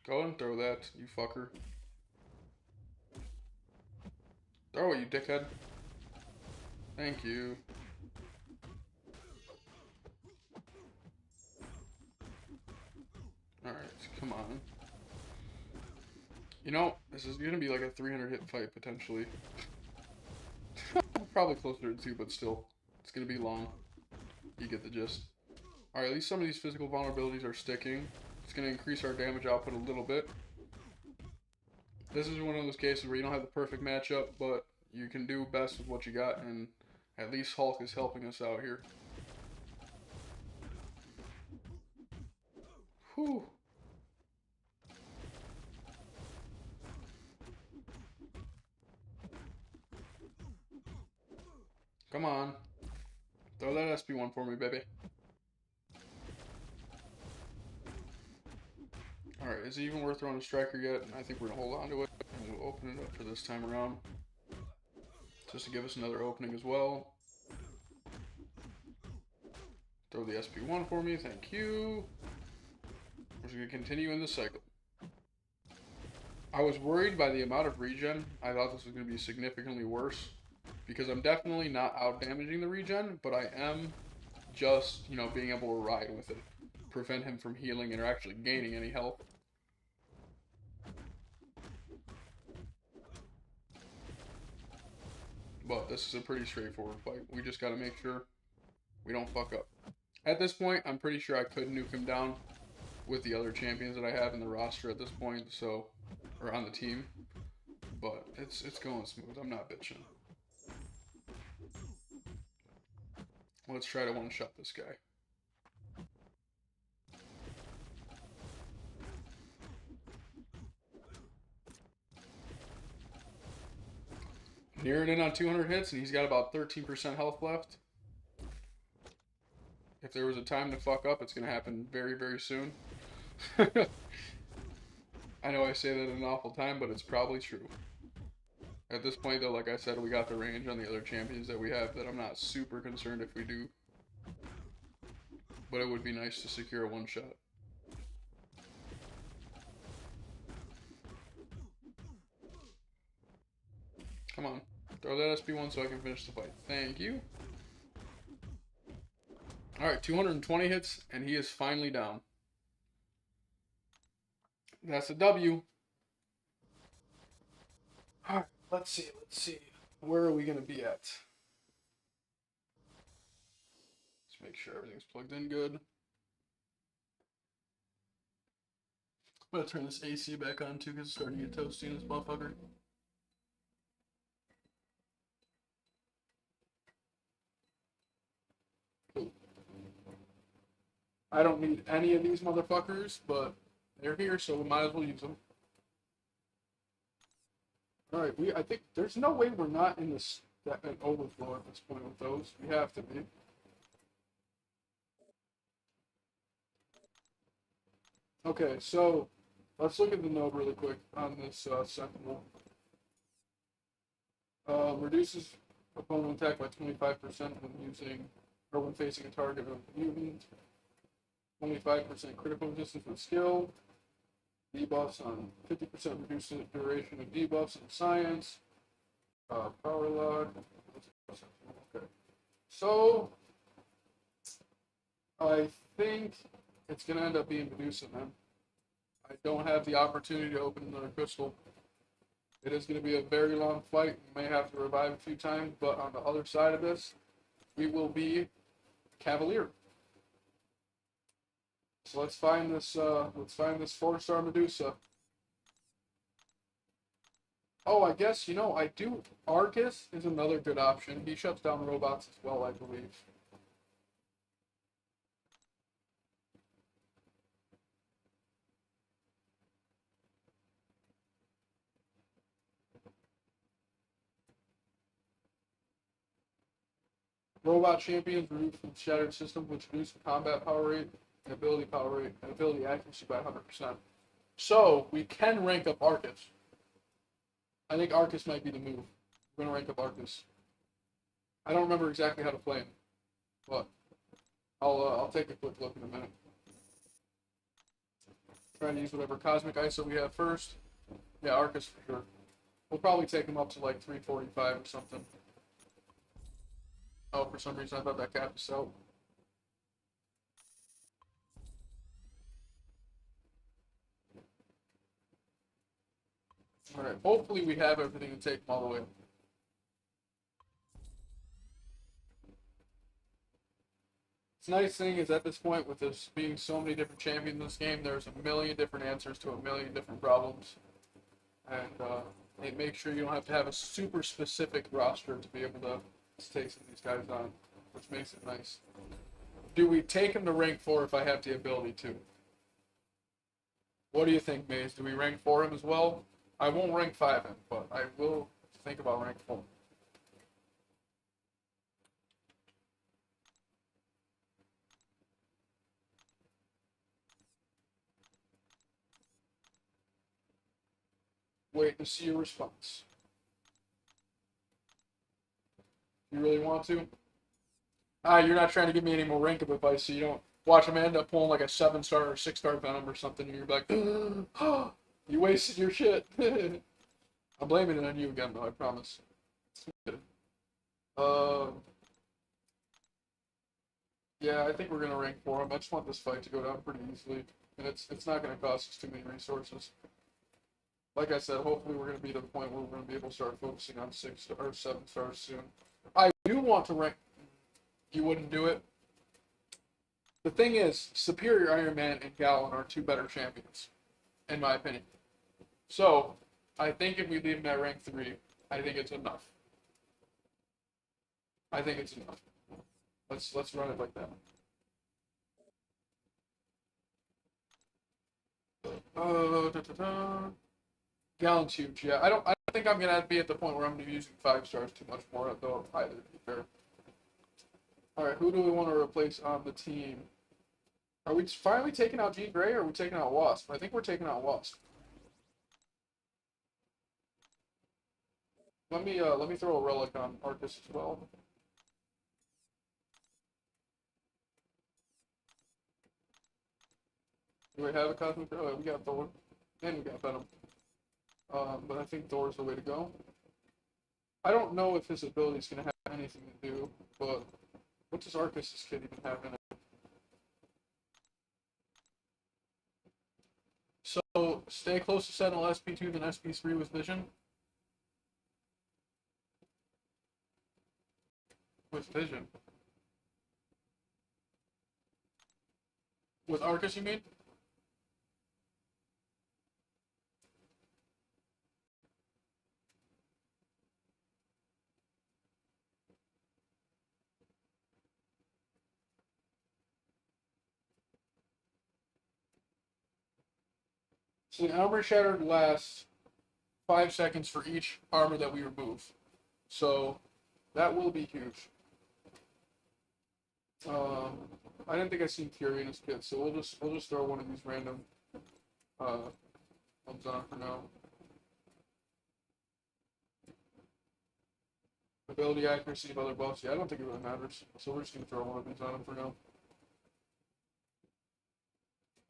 A: Go and throw that, you fucker. Throw it, you dickhead. Thank you. Alright, come on. You know, this is gonna be like a 300 hit fight potentially. Probably closer to 2, but still. It's gonna be long. You get the gist. Alright, at least some of these physical vulnerabilities are sticking. It's gonna increase our damage output a little bit. This is one of those cases where you don't have the perfect matchup, but you can do best with what you got, and at least Hulk is helping us out here. Whew. Come on. Throw that SP1 for me, baby. Alright, is it even worth throwing a striker yet? I think we're going to hold on to it, and we'll open it up for this time around. Just to give us another opening as well. Throw the SP1 for me, thank you. We're just going to continue in this cycle. I was worried by the amount of regen. I thought this was going to be significantly worse. Because I'm definitely not out damaging the regen, but I am just, you know, being able to ride with it. Prevent him from healing or actually gaining any health. But this is a pretty straightforward fight. We just got to make sure we don't fuck up. At this point, I'm pretty sure I could nuke him down with the other champions that I have in the roster at this point, so, or on the team. But it's going smooth. I'm not bitching. Let's try to one-shot this guy. Nearing in on 200 hits, and he's got about 13% health left. If there was a time to fuck up, it's going to happen very, very soon. I know I say that an awful time, but it's probably true. At this point, though, like I said, we got the range on the other champions that we have that I'm not super concerned if we do. But it would be nice to secure a one-shot. Come on. Throw that SP1 so I can finish the fight. Thank you. Alright, 220 hits, and he is finally down. That's a W. Alright, let's see. Where are we going to be at? Let's make sure everything's plugged in good. I'm going to turn this AC back on too because it's starting to get toasty in this motherfucker. I don't need any of these motherfuckers, but they're here, so we might as well use them. Alright, I think there's no way we're not in this an overflow at this point with those. We have to be. Okay, so let's look at the node really quick on this Sentinel. Reduces opponent attack by 25% when facing a target of mutant. 25% critical resistance with skill. Debuffs on 50% reduced duration of debuffs in science. Power lock. Okay. So I think it's gonna end up being Medusa, man. I don't have the opportunity to open another crystal. It is going to be a very long fight. We may have to revive a few times, but on the other side of this, we will be Cavalier. So let's find this 4-star Medusa. Oh, I guess, you know, Arcus is another good option. He shuts down robots as well, I believe. Robot champions removed from Shattered System, which reduce combat power rate, and ability power rate, and ability accuracy by 100%. So, we can rank up Arcus. I think Arcus might be the move. We're gonna rank up Arcus. I don't remember exactly how to play him, but I'll take a quick look in a minute. Try to use whatever Cosmic ISO we have first. Yeah, Arcus for sure. We'll probably take him up to like 345 or something. Oh, for some reason I thought that cap was out. Alright, hopefully we have everything to take him all the way. The nice thing is at this point, with this being so many different champions in this game, there's a million different answers to a million different problems. And it makes sure you don't have to have a super specific roster to be able to take some of these guys on, which makes it nice. Do we take him to rank 4 if I have the ability to? What do you think, Maze? Do we rank 4 him as well? I won't rank 5 him, but I will think about rank 4. Wait to see your response. You really want to? You're not trying to give me any more rank up advice, so you don't watch him end up pulling like a 7-star or 6-star Venom or something, and you're like, you wasted your shit. I'm blaming it on you again, though, I promise. Yeah, I think we're gonna rank 4 him. I just want this fight to go down pretty easily, and it's not gonna cost us too many resources. Like I said, hopefully we're gonna be to the point where we're gonna be able to start focusing on 6 or 7 stars soon. I do want to rank. You wouldn't do it. The thing is, Superior Iron Man and Gallon are 2 better champions, in my opinion. So, I think if we leave him at rank 3, I think it's enough. I think it's enough. Let's run it like that. Gallon's huge. Yeah, I don't think I'm gonna be at the point where I'm gonna be using 5 stars too much more though either. To be fair. All right, who do we want to replace on the team? Are we finally taking out Jean Grey or are we taking out Wasp? I think we're taking out Wasp. Let me throw a relic on Arcus as well. Do we have a Cosmic? Oh, we got Thor. And we got Venom. But I think Thor's the way to go. I don't know if his ability is going to have anything to do, but what does Arcus' kid even have in it? So, stay close to Sentinel SP2 than SP3 with Vision. With Vision. With Arcus, you mean? So the armor shattered lasts 5 seconds for each armor that we remove. So that will be huge. I didn't think I seen Fury in his kit, so we'll just throw one of these random ones on for now. Ability accuracy of other buffs. Yeah, I don't think it really matters. So we're just gonna throw one of these on him for now.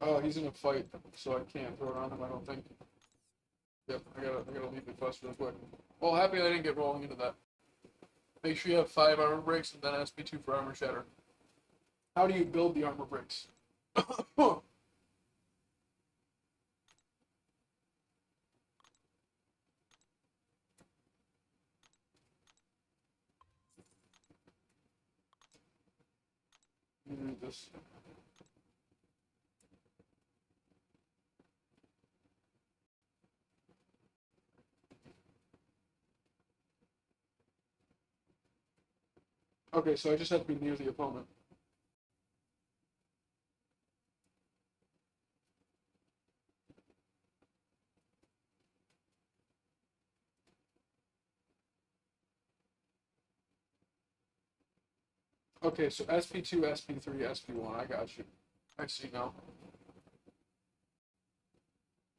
A: Oh, he's in a fight, so I can't throw it on him, I don't think. Yep, I gotta leave it fast real quick. Well, happy I didn't get rolling into that. Make sure you have 5 armor breaks and then SP2 for armor shatter. How do you build the armor breaks? Let me read this. Okay, so I just have to be near the opponent. Okay, so SP2, SP3, SP1, I got you. I see now.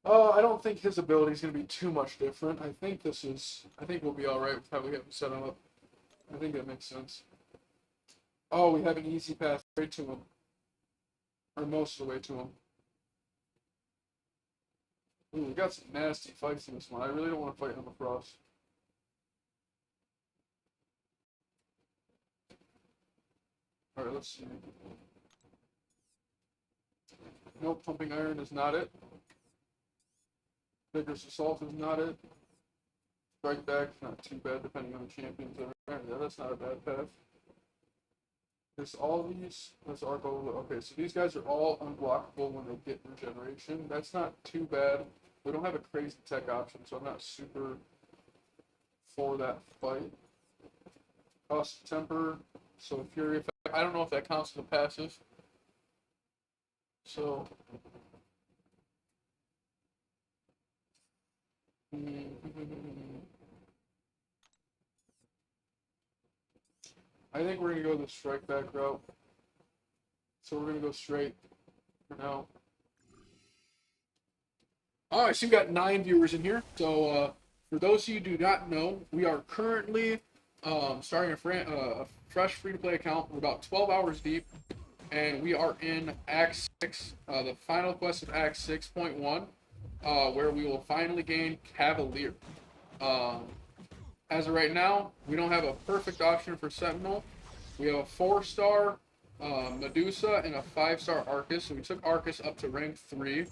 A: I don't think his ability is going to be too much different. I think we'll be alright with how we have him set him up. I think that makes sense. Oh, we have an easy path right to him. Or most of the way to him. Ooh, we got some nasty fights in this one. I really don't want to fight him across. Alright, let's see. Nope, pumping iron is not it. Vigorous assault is not it. Strike back, not too bad depending on the champions. Yeah, that's not a bad path. There's all these. Let's arc over. Okay, so these guys are all unblockable when they get regeneration. That's not too bad. We don't have a crazy tech option, so I'm not super for that fight. Cost temper. So Fury effect. I don't know if that counts as a passive. So. I think we're going to go the strike back route. So we're going to go straight for now. Oh, I see we got 9 viewers in here. So for those of you who do not know, we are currently starting a fresh free-to-play account. We're about 12 hours deep. And we are in Act 6, the final quest of Act 6.1, where we will finally gain Cavalier. As of right now, we don't have a perfect option for Sentinel. We have a 4-star Medusa and a 5-star Arcus. So we took Arcus up to rank 3.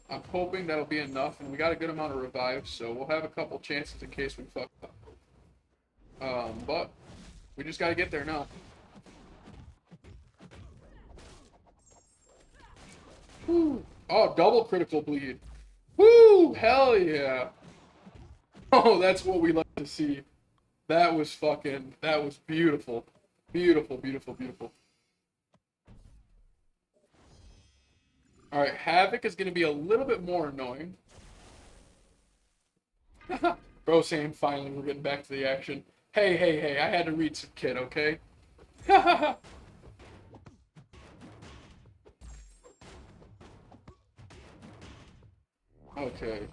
A: I'm hoping that'll be enough, and we got a good amount of revives, so we'll have a couple chances in case we fuck up. But we just gotta get there now. Woo. Oh, double critical bleed. Woo! Hell yeah! Oh, that's what we like to see. That was beautiful. Beautiful, beautiful, beautiful. Alright, Havoc is going to be a little bit more annoying. Bro saying finally we're getting back to the action. Hey, hey, hey, I had to read some kid, okay? Okay.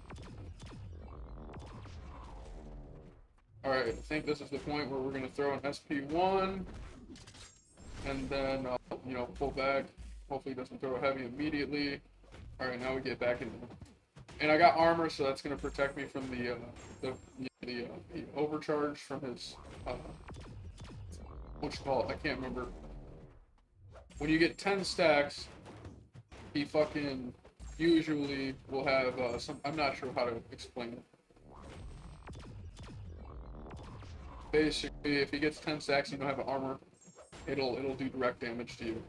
A: Alright, I think this is the point where we're going to throw an SP1. And then, pull back. Hopefully he doesn't throw a heavy immediately. Alright, now we get back in. And I got armor, so that's going to protect me from the overcharge from his, what you call it? I can't remember. When you get 10 stacks, he fucking usually will have some. I'm not sure how to explain it. Basically, if he gets 10 stacks and you don't have armor, it'll do direct damage to you.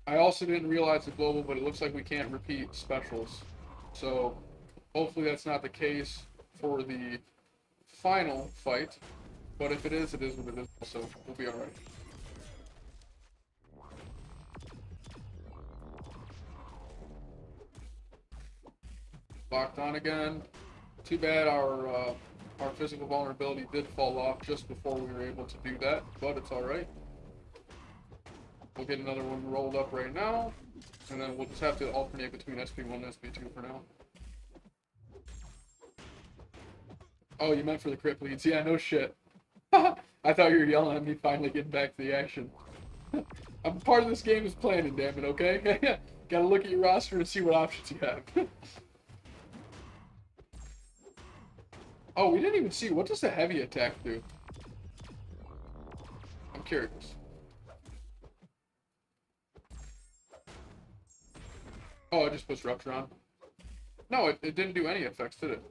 A: I also didn't realize the global, but it looks like we can't repeat specials. So hopefully that's not the case for the final fight. But if it is what it is. So we'll be alright. Locked on again. Too bad our physical vulnerability did fall off just before we were able to do that, but it's alright. We'll get another one rolled up right now, and then we'll just have to alternate between SP1 and SP2 for now. Oh, you meant for the crit bleeds. Yeah, no shit. I thought you were yelling at me finally getting back to the action. I'm part of this game is planning, damn it, okay? Gotta look at your roster and see what options you have. Oh, we didn't even see. What does the heavy attack do? I'm curious. Oh, it just puts Rupture on. No, it didn't do any effects, did it?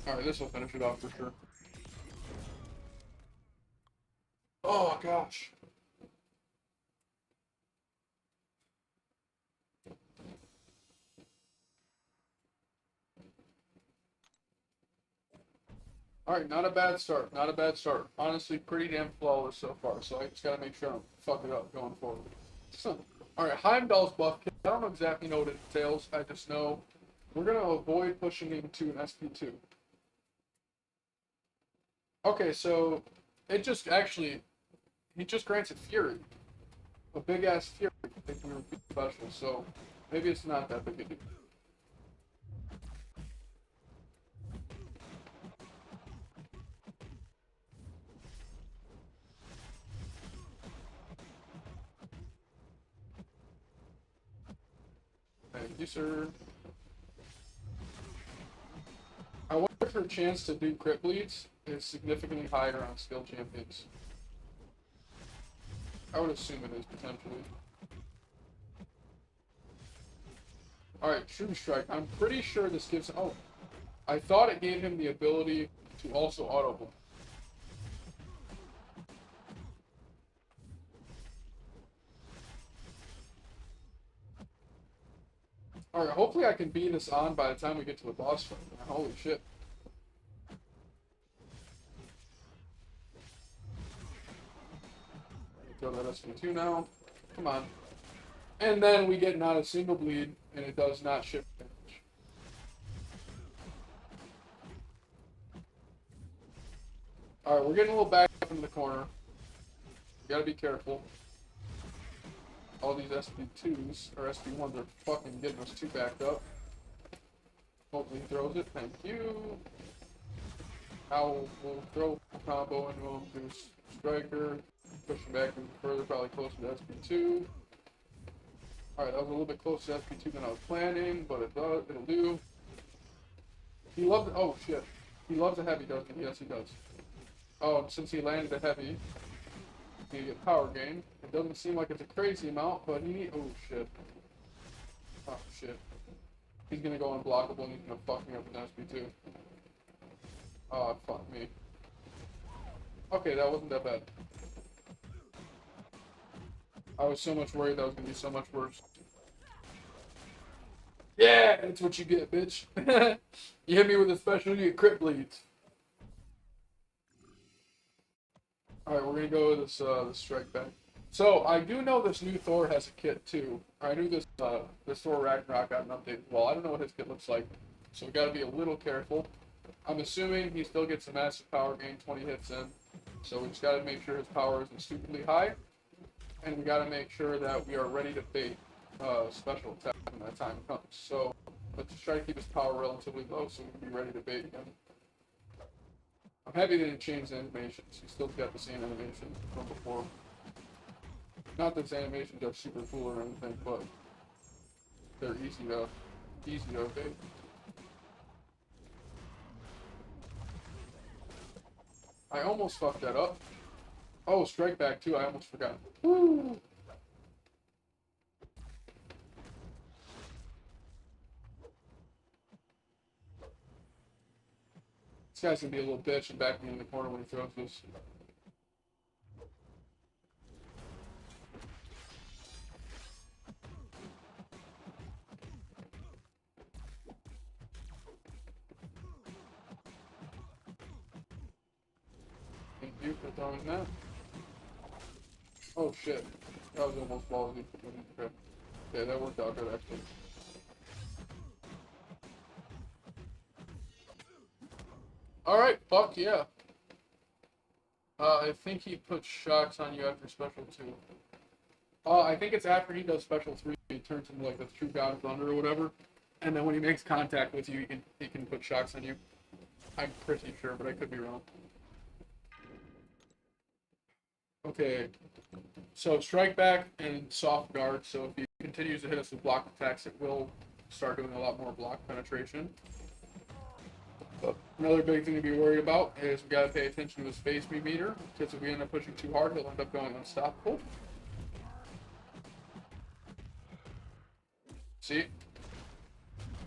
A: Alright, this will finish it off for sure. Oh, gosh. Alright, not a bad start. Not a bad start. Honestly, pretty damn flawless so far, so I just gotta make sure I don't fuck it up going forward. Alright, Heimdall's buff kit. I don't know exactly what it entails. I just know we're gonna avoid pushing into an SP2. Okay, so it just actually, he just grants it Fury. A big ass Fury. It we repeat special, so maybe it's not that big a deal. Thank you, sir. I wonder if her chance to do crit bleeds is significantly higher on skill champions. I would assume it is, potentially. Alright, True Strike. I'm pretty sure this gives... Oh, I thought it gave him the ability to also auto-block. Alright, hopefully I can beat this on by the time we get to the boss fight. Holy shit. Throw that SP2 now. Come on. And then we get not a single bleed, and it does not shift damage. Alright, we're getting a little back up into the corner. We gotta be careful. All these SP2s, or SP1s, are fucking getting us too backed up. Hopefully he throws it. Thank you. Now we'll throw a combo into him, do Striker, push him back even further, probably closer to SP2. Alright, that was a little bit closer to SP2 than I was planning, but it'll do. He loves it. Oh shit. He loves a heavy, doesn't he? Yes, he does. Oh, and since he landed a heavy, he get power gain. It doesn't seem like it's a crazy amount, but he... Oh shit. Oh shit. He's gonna go unblockable and he's gonna fuck me up in SP2. Oh, fuck me. Okay, that wasn't that bad. I was so much worried that was gonna be so much worse. Yeah, that's what you get, bitch. You hit me with a special, you get crit bleeds. Alright, we're gonna go with this strike back. So, I do know this new Thor has a kit too. I knew this Thor Ragnarok got an update as well. I don't know what his kit looks like, so we gotta be a little careful. I'm assuming he still gets a massive power gain 20 hits in, so we just gotta make sure his power isn't stupidly high, and we gotta make sure that we are ready to bait special attack when that time comes. So, let's just try to keep his power relatively low so we can be ready to bait again. I'm happy they didn't change the animations. He still got the same animation from before. Not that his animations are super cool or anything, but they're easy to evade. I almost fucked that up. Oh, strike back too. I almost forgot. Woo! This guy's gonna be a little bitch and back me in the corner when he throws this. Thank you for throwing that. Oh shit. That was almost ballsy. Okay. Yeah, that worked out good actually. Alright, fuck yeah. I think he puts shocks on you after special 2. I think it's after he does special 3, he turns into like the true god of thunder or whatever. And then when he makes contact with you, he can put shocks on you. I'm pretty sure, but I could be wrong. Okay. So strike back and soft guard, so if he continues to hit us with block attacks, it will start doing a lot more block penetration. But another big thing to be worried about is we gotta pay attention to his phase speed meter, because if we end up pushing too hard, he'll end up going unstoppable. See? End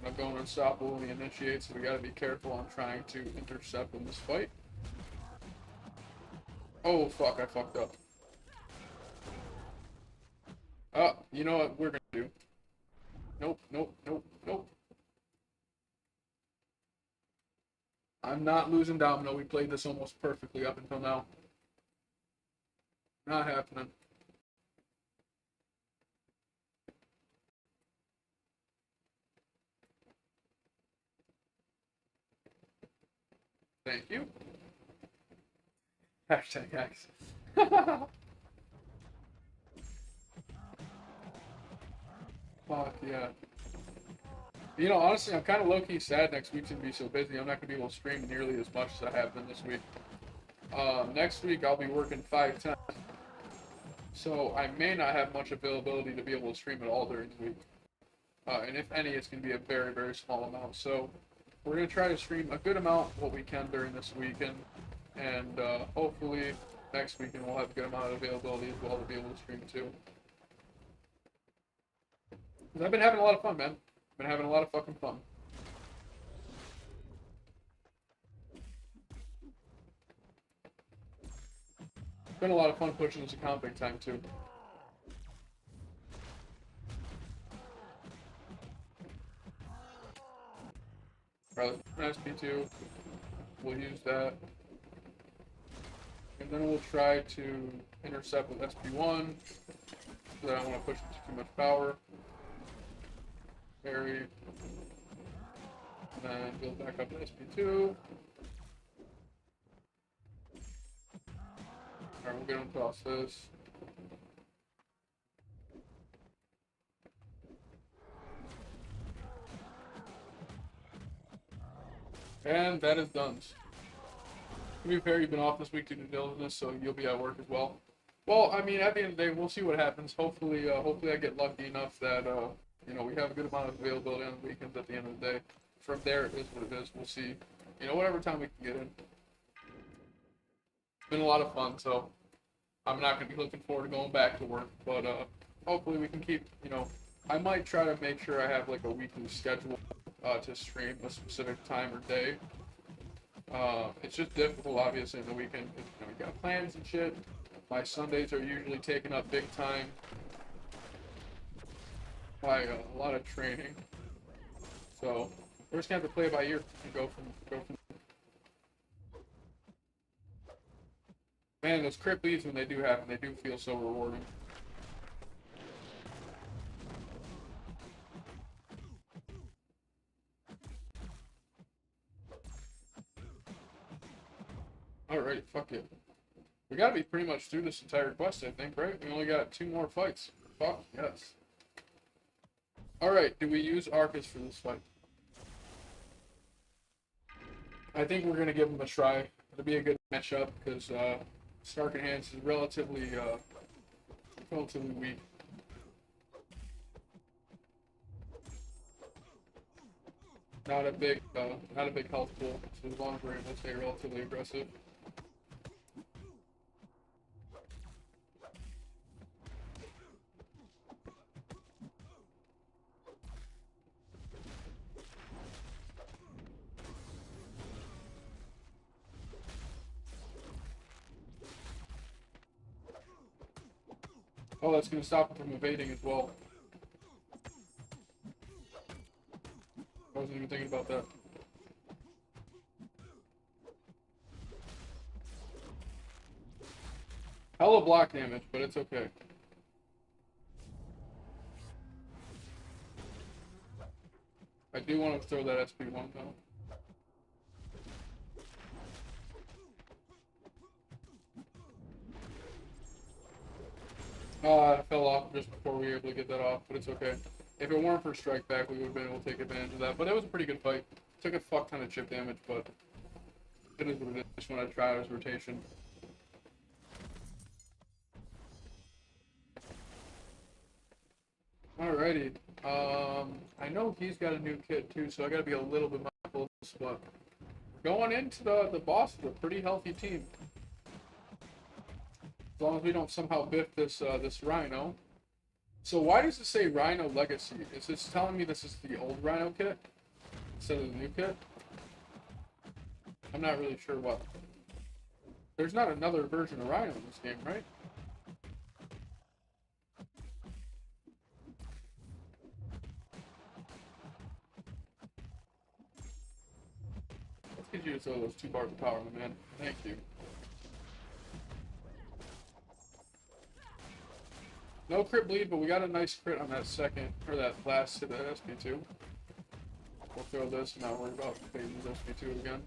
A: up going unstoppable when he initiates, so we gotta be careful on trying to intercept in this fight. Oh fuck, I fucked up. You know what we're gonna do? Nope, nope, nope, nope. I'm not losing Domino. We played this almost perfectly up until now. Not happening. Thank you. Hashtag X. Fuck yeah. You know, honestly, I'm kind of low-key sad next week's gonna be so busy. I'm not gonna be able to stream nearly as much as I have been this week. Next week I'll be working 5/10, so I may not have much availability to be able to stream at all during the week. And if any, it's gonna be a very, very small amount. So we're gonna try to stream a good amount what we can during this weekend, and hopefully next weekend we'll have a good amount of availability as well to be able to stream too. 'Cause I've been having a lot of fun, man. I've been having a lot of fucking fun. It's been a lot of fun pushing this account big time too. Alright, let's SP2. We'll use that. And then we'll try to intercept with SP1. So that I don't want to push into too much power. Parry. And then build back up to SP2. Alright, we'll get him across this. And that is done. To be fair, you've been off this week due to diligence, so you'll be at work as well. Well, I mean, at the end of the day, we'll see what happens. Hopefully, hopefully I get lucky enough that you know, we have a good amount of availability on the weekends at the end of the day. From there, it is what it is. We'll see. You know, whatever time we can get in. It's been a lot of fun, so I'm not going to be looking forward to going back to work. But hopefully we can keep, you know, I might try to make sure I have like a weekly schedule to stream a specific time or day. It's just difficult, obviously, in the weekend. You know, we got plans and shit. My Sundays are usually taken up big time by a lot of training. So we're just gonna have to play it by ear and go from. Man, those crit leads when they do happen, they do feel so rewarding. Alright, fuck it. We gotta be pretty much through this entire quest, I think, right? We only got 2 more fights. Fuck, yes. Alright, do we use Arcus for this fight? I think we're gonna give him a try. It'll be a good matchup, because Stark Enhanced is relatively weak. Not a big health pool, so as long as we're able to stay relatively aggressive. Oh, that's gonna stop him from evading as well. I wasn't even thinking about that. Hella block damage, but it's okay. I do want to throw that SP1 though. I fell off just before we were able to get that off, but it's okay. If it weren't for strike back, we would have been able to take advantage of that. But it was a pretty good fight. Took a fuck ton of chip damage, but it is what it is. Just want to try out his rotation. Alrighty. I know he's got a new kit too, so I gotta be a little bit mindful of this, but going into the boss with a pretty healthy team. As long as we don't somehow biff this this Rhino. So why does it say Rhino Legacy? Is this telling me this is the old Rhino kit instead of the new kit? I'm not really sure what. There's not another version of Rhino in this game, right? Let's get you to throw those 2 bars of power, my man. Thank you. No crit bleed, but we got a nice crit on that second, or that last hit of SP2. We'll throw this and not worry about phasing SP2 again.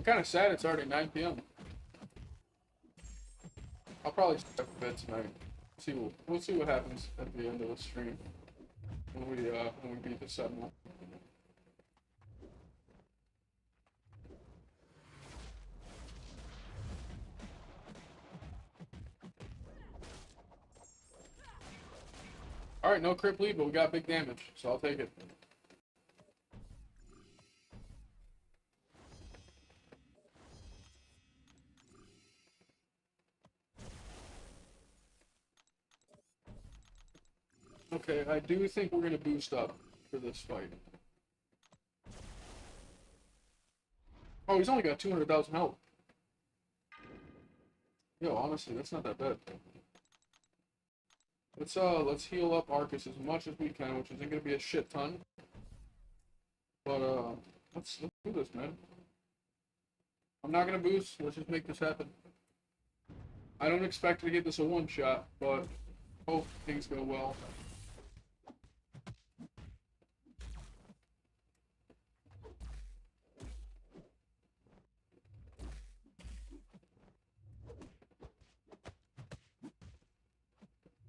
A: I'm kind of sad it's already 9 p.m. I'll probably stay up for bed tonight. We'll see what happens at the end of the stream when we beat the 7. Alright, no crit bleed, but we got big damage, so I'll take it. Okay, I do think we're gonna boost up for this fight. Oh, he's only got 200,000 health. Yo, honestly, that's not that bad. Let's heal up Arcus as much as we can, which isn't gonna be a shit ton. But let's do this, man. I'm not gonna boost. Let's just make this happen. I don't expect to get this a one-shot, but hope things go well.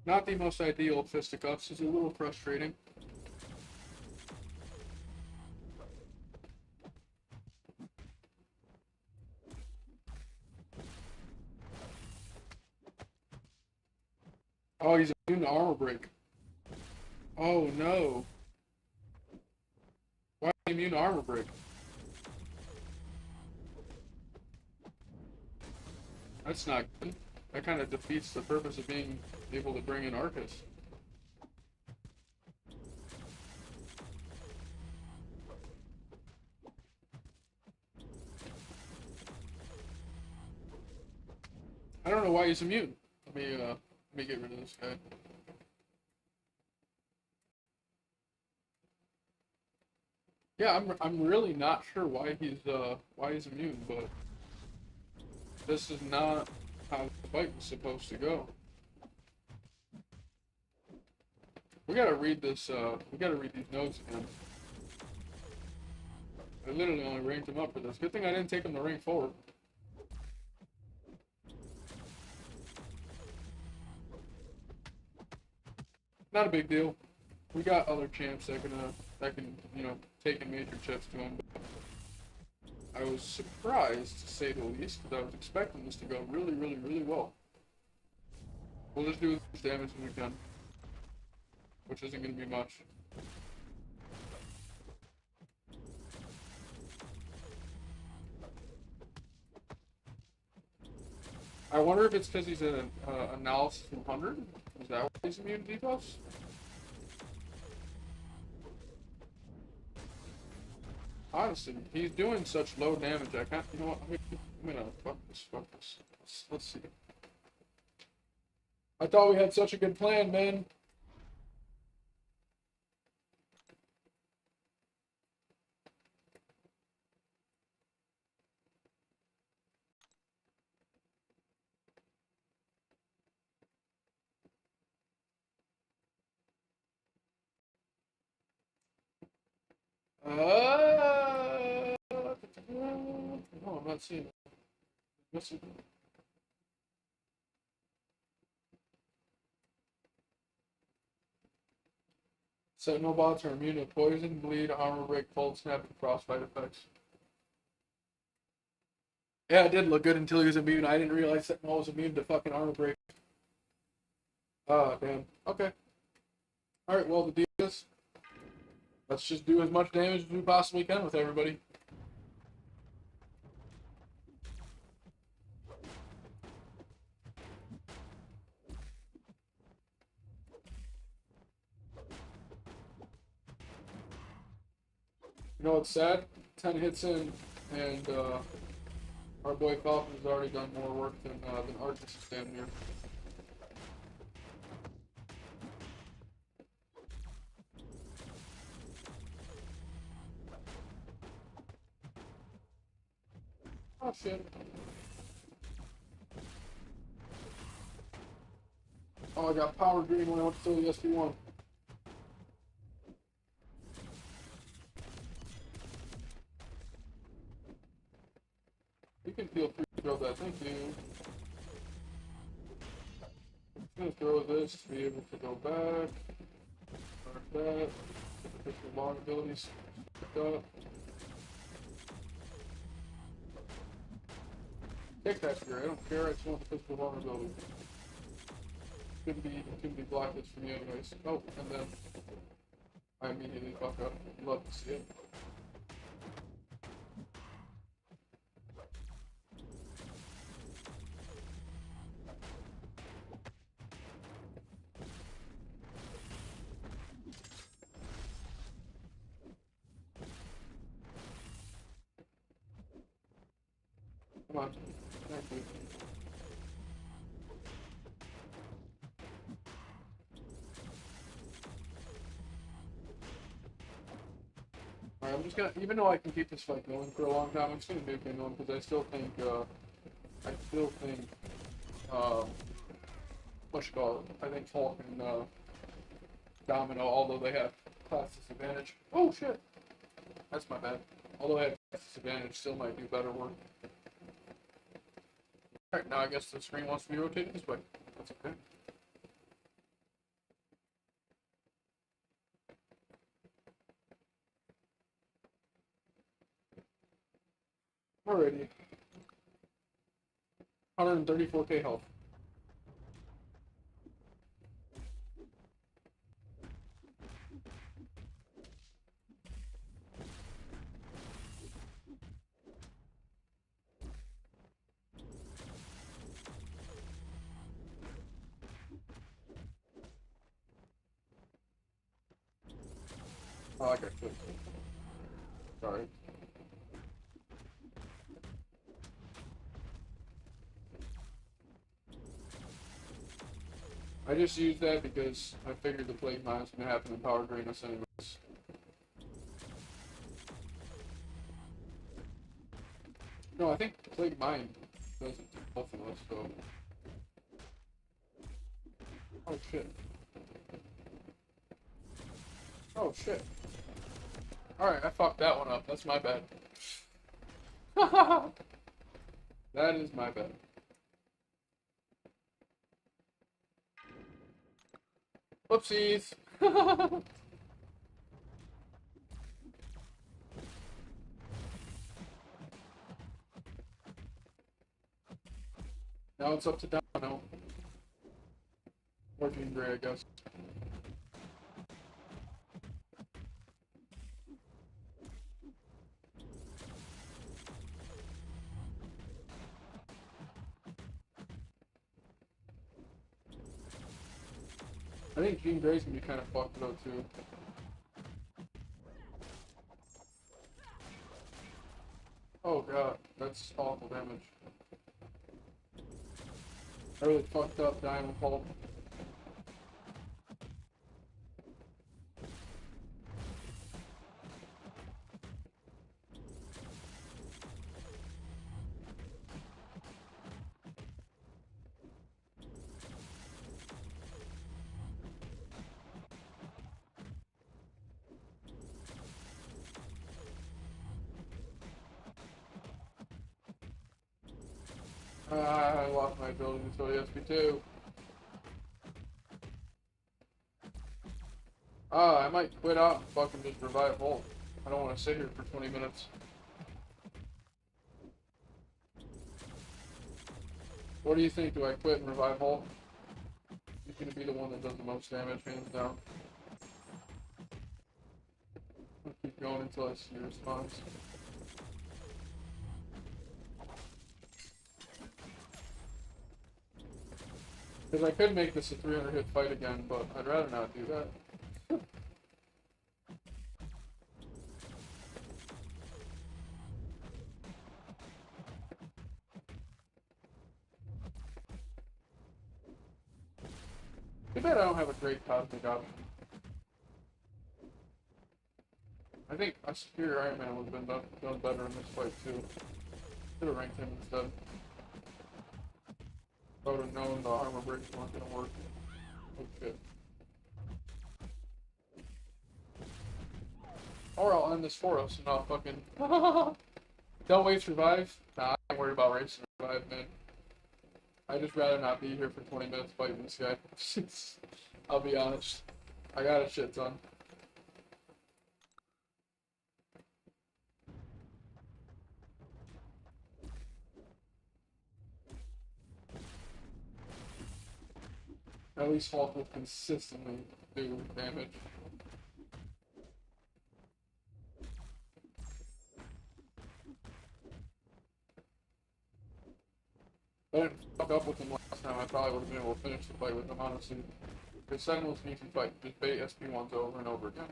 A: Not the most ideal of fisticuffs. It's a little frustrating. Oh, he's immune to armor break. Oh no. Why is he immune to armor break? That's not good. That kind of defeats the purpose of being able to bring in Arcus. I don't know why he's immune. Let me get rid of this guy. Yeah, I'm really not sure why he's immune, but this is not how the fight was supposed to go. We gotta read this. We gotta read these notes again. I literally only ranked him up for this. Good thing I didn't take him to rank 4. Not a big deal. We got other champs that can take in major chips to him. But I was surprised, to say the least, because I was expecting this to go really, really, really well. We'll just do as much damage as we can, which isn't going to be much. I wonder if it's because he's an analysis 100. Is that why he's immune to debuffs? Honestly, he's doing such low damage. I can't. You know what? I'm gonna fuck this. Let's see. I thought we had such a good plan, man. No, I'm not seeing it. Missing. Sentinel bots are immune to poison, bleed, armor break, cold snap, and frostbite effects. Yeah, it did look good until he was immune. I didn't realize Sentinel was immune to fucking armor break. Oh, damn. Okay. Alright, well, the deal is, let's just do as much damage as we possibly can with everybody. You know what's sad? 10 hits in, and our boy Falcon has already done more work than Arcus damn near. Oh shit. Oh, I got power green when I went to steal the SP1. You can feel free to throw that. Thank you. I'm gonna throw this to be able to go back. Mark that. Get the long abilities picked up. Take that spear. I don't care. I just want the physical vulnerability. Couldn't be blocked for me anyways. Oh, and then I immediately fuck up. Love to see it. Come on. Thank you. Alright, I'm just gonna, even though I can keep this fight going for a long time, I'm just gonna nuke anyone because I still think, what you call it? I think Hulk and, Domino, although they have class disadvantage. Oh shit! That's my bad. Although I have class disadvantage, still might do better work. Alright, now I guess the screen wants to be rotated this way. That's okay. Alrighty. 134k health. Oh, I got clipped. Sorry. I just used that because I figured the Plague Mine was going to happen in Power Drain us anyways. No, I think Plague Mine doesn't do both of us, so... Oh shit. Oh shit. Alright, I fucked that one up. That's my bad. That is my bad. Whoopsies. Now it's up to Domino. Or Jean Grey, I guess. I think Jean Grey's gonna be kind of fucked though too. Oh god, that's awful damage. I really fucked up Diamond Hulk. I lost my ability to throw the SP2. I might quit out and fucking just revive Hulk. I don't want to sit here for 20 minutes. What do you think? Do I quit and revive Hulk? He's gonna be the one that does the most damage, hands down. I'll keep going until I see a response. Because I could make this a 300 hit fight again, but I'd rather not do that. Too bad I don't have a great cosmic option. I think a Superior Iron Man would have been done better in this fight too. Should have ranked him instead. I would have known the armor breaks weren't gonna work. Oh shit. Or I'll end this for us and I'll fucking Don't wait, survive. Nah, I ain't worried about race survive, man. I just rather not be here for 20 minutes fighting this guy. I'll be honest. I got a shit ton. At least Hulk will consistently do damage. If I didn't fuck up with him last time, I probably would have been able to finish the fight with him, honestly. Because Sentinel's an easy fight. Just bait SP1s over and over again.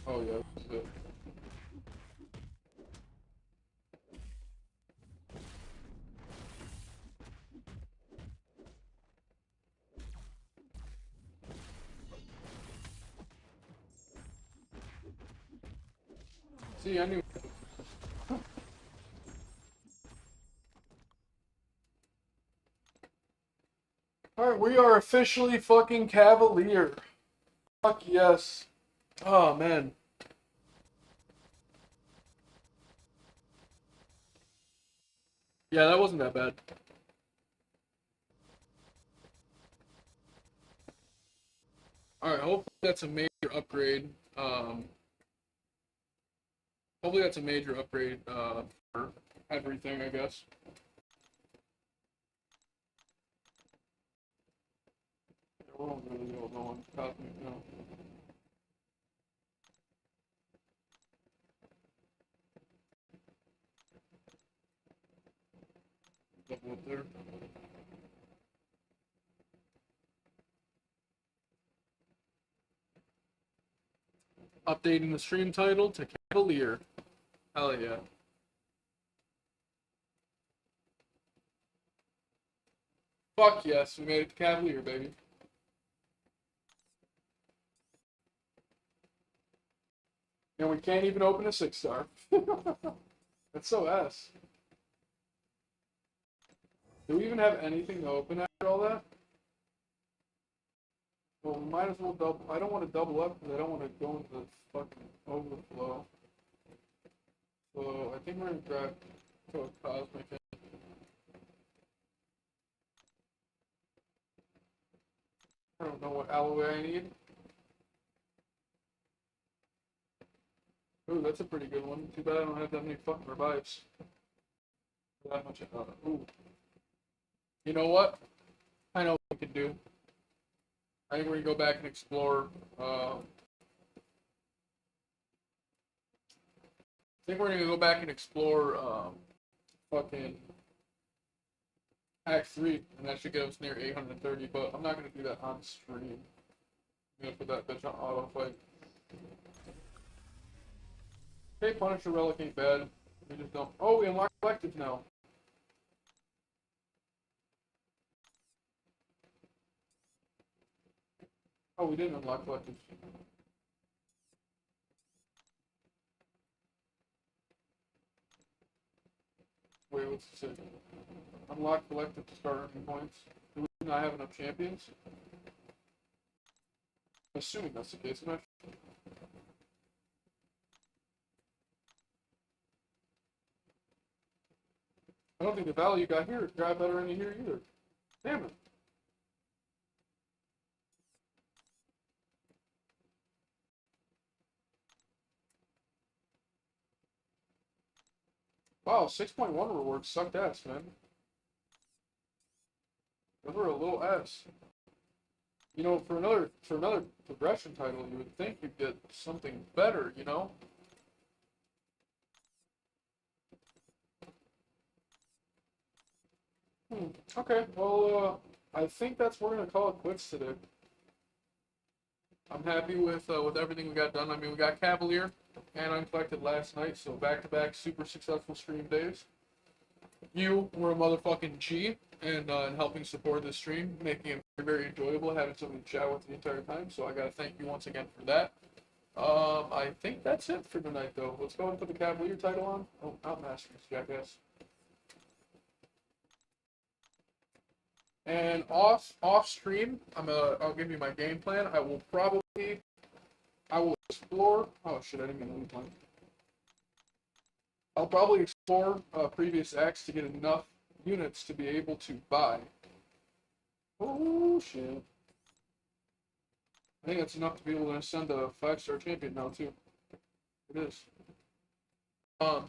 A: Oh yeah, this is it. See, I knew. Alright, we are officially fucking Cavalier. Fuck yes. Oh man. Yeah, that wasn't that bad. Alright, hopefully that's a major upgrade. Hopefully that's a major upgrade for everything, I guess. We don't really know no one cosmic now. Double up there. Updating the stream title to Cavalier. Hell yeah. Fuck yes, we made it to Cavalier, baby. And we can't even open a 6-star. That's so ass. Do we even have anything to open after all that? Well, we might as well double. I don't want to double up because I don't want to go into the fucking overflow. So I think we're gonna grab a cosmic. I don't know what alloy I need. Ooh, that's a pretty good one. Too bad I don't have that many fucking revives. That much. Ooh. You know what? I know what we can do. I think we're gonna go back and explore. I think we're gonna go back and explore fucking Act 3, and that should get us near 830. But I'm not gonna do that on stream. I'm gonna put that bitch on auto fight. Okay, Punisher Relic ain't bad. We just don't. Oh, we unlock collective now. Oh, we didn't unlock collective. Wait, what's it say? Unlock collective to start earning points. Do we not have enough champions? I'm assuming that's the case. I'm not sure. I don't think the value got better in here either. Damn it. Wow, 6.1 rewards sucked ass, man. Those were a little ass. You know, for another progression title, you would think you'd get something better, you know? Okay, well, I think that's we're gonna call it quits today. I'm happy with everything we got done. I mean, we got Cavalier and Uncollected last night, so back-to-back super successful stream days. You were a motherfucking G and helping support this stream, making it very, very enjoyable, having somebody to chat with the entire time. So I gotta thank you once again for that. I think that's it for tonight, though. Let's go and put the Cavalier title on. Oh, not Masters, jackass. And off stream, I'll give you my game plan. I will explore. Oh shit! I didn't mean to leave one. I'll probably explore previous acts to get enough units to be able to buy. Oh shit! I think that's enough to be able to send a 5-star champion now too. It is. Um,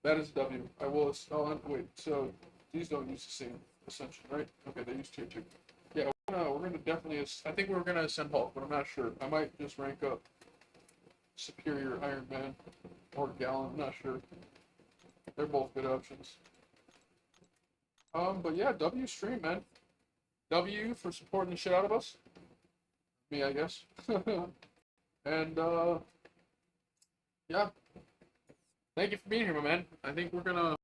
A: that is W. I will. Oh wait. So these don't use the same ascension, right? Okay, they use tier 2. Yeah, we're gonna definitely. I think we're gonna ascend Hulk, but I'm not sure. I might just rank up Superior Iron Man or Gallon. I'm not sure. They're both good options. But yeah, W stream, man. W for supporting the shit out of us. Me, I guess. And yeah. Thank you for being here, my man. I think we're gonna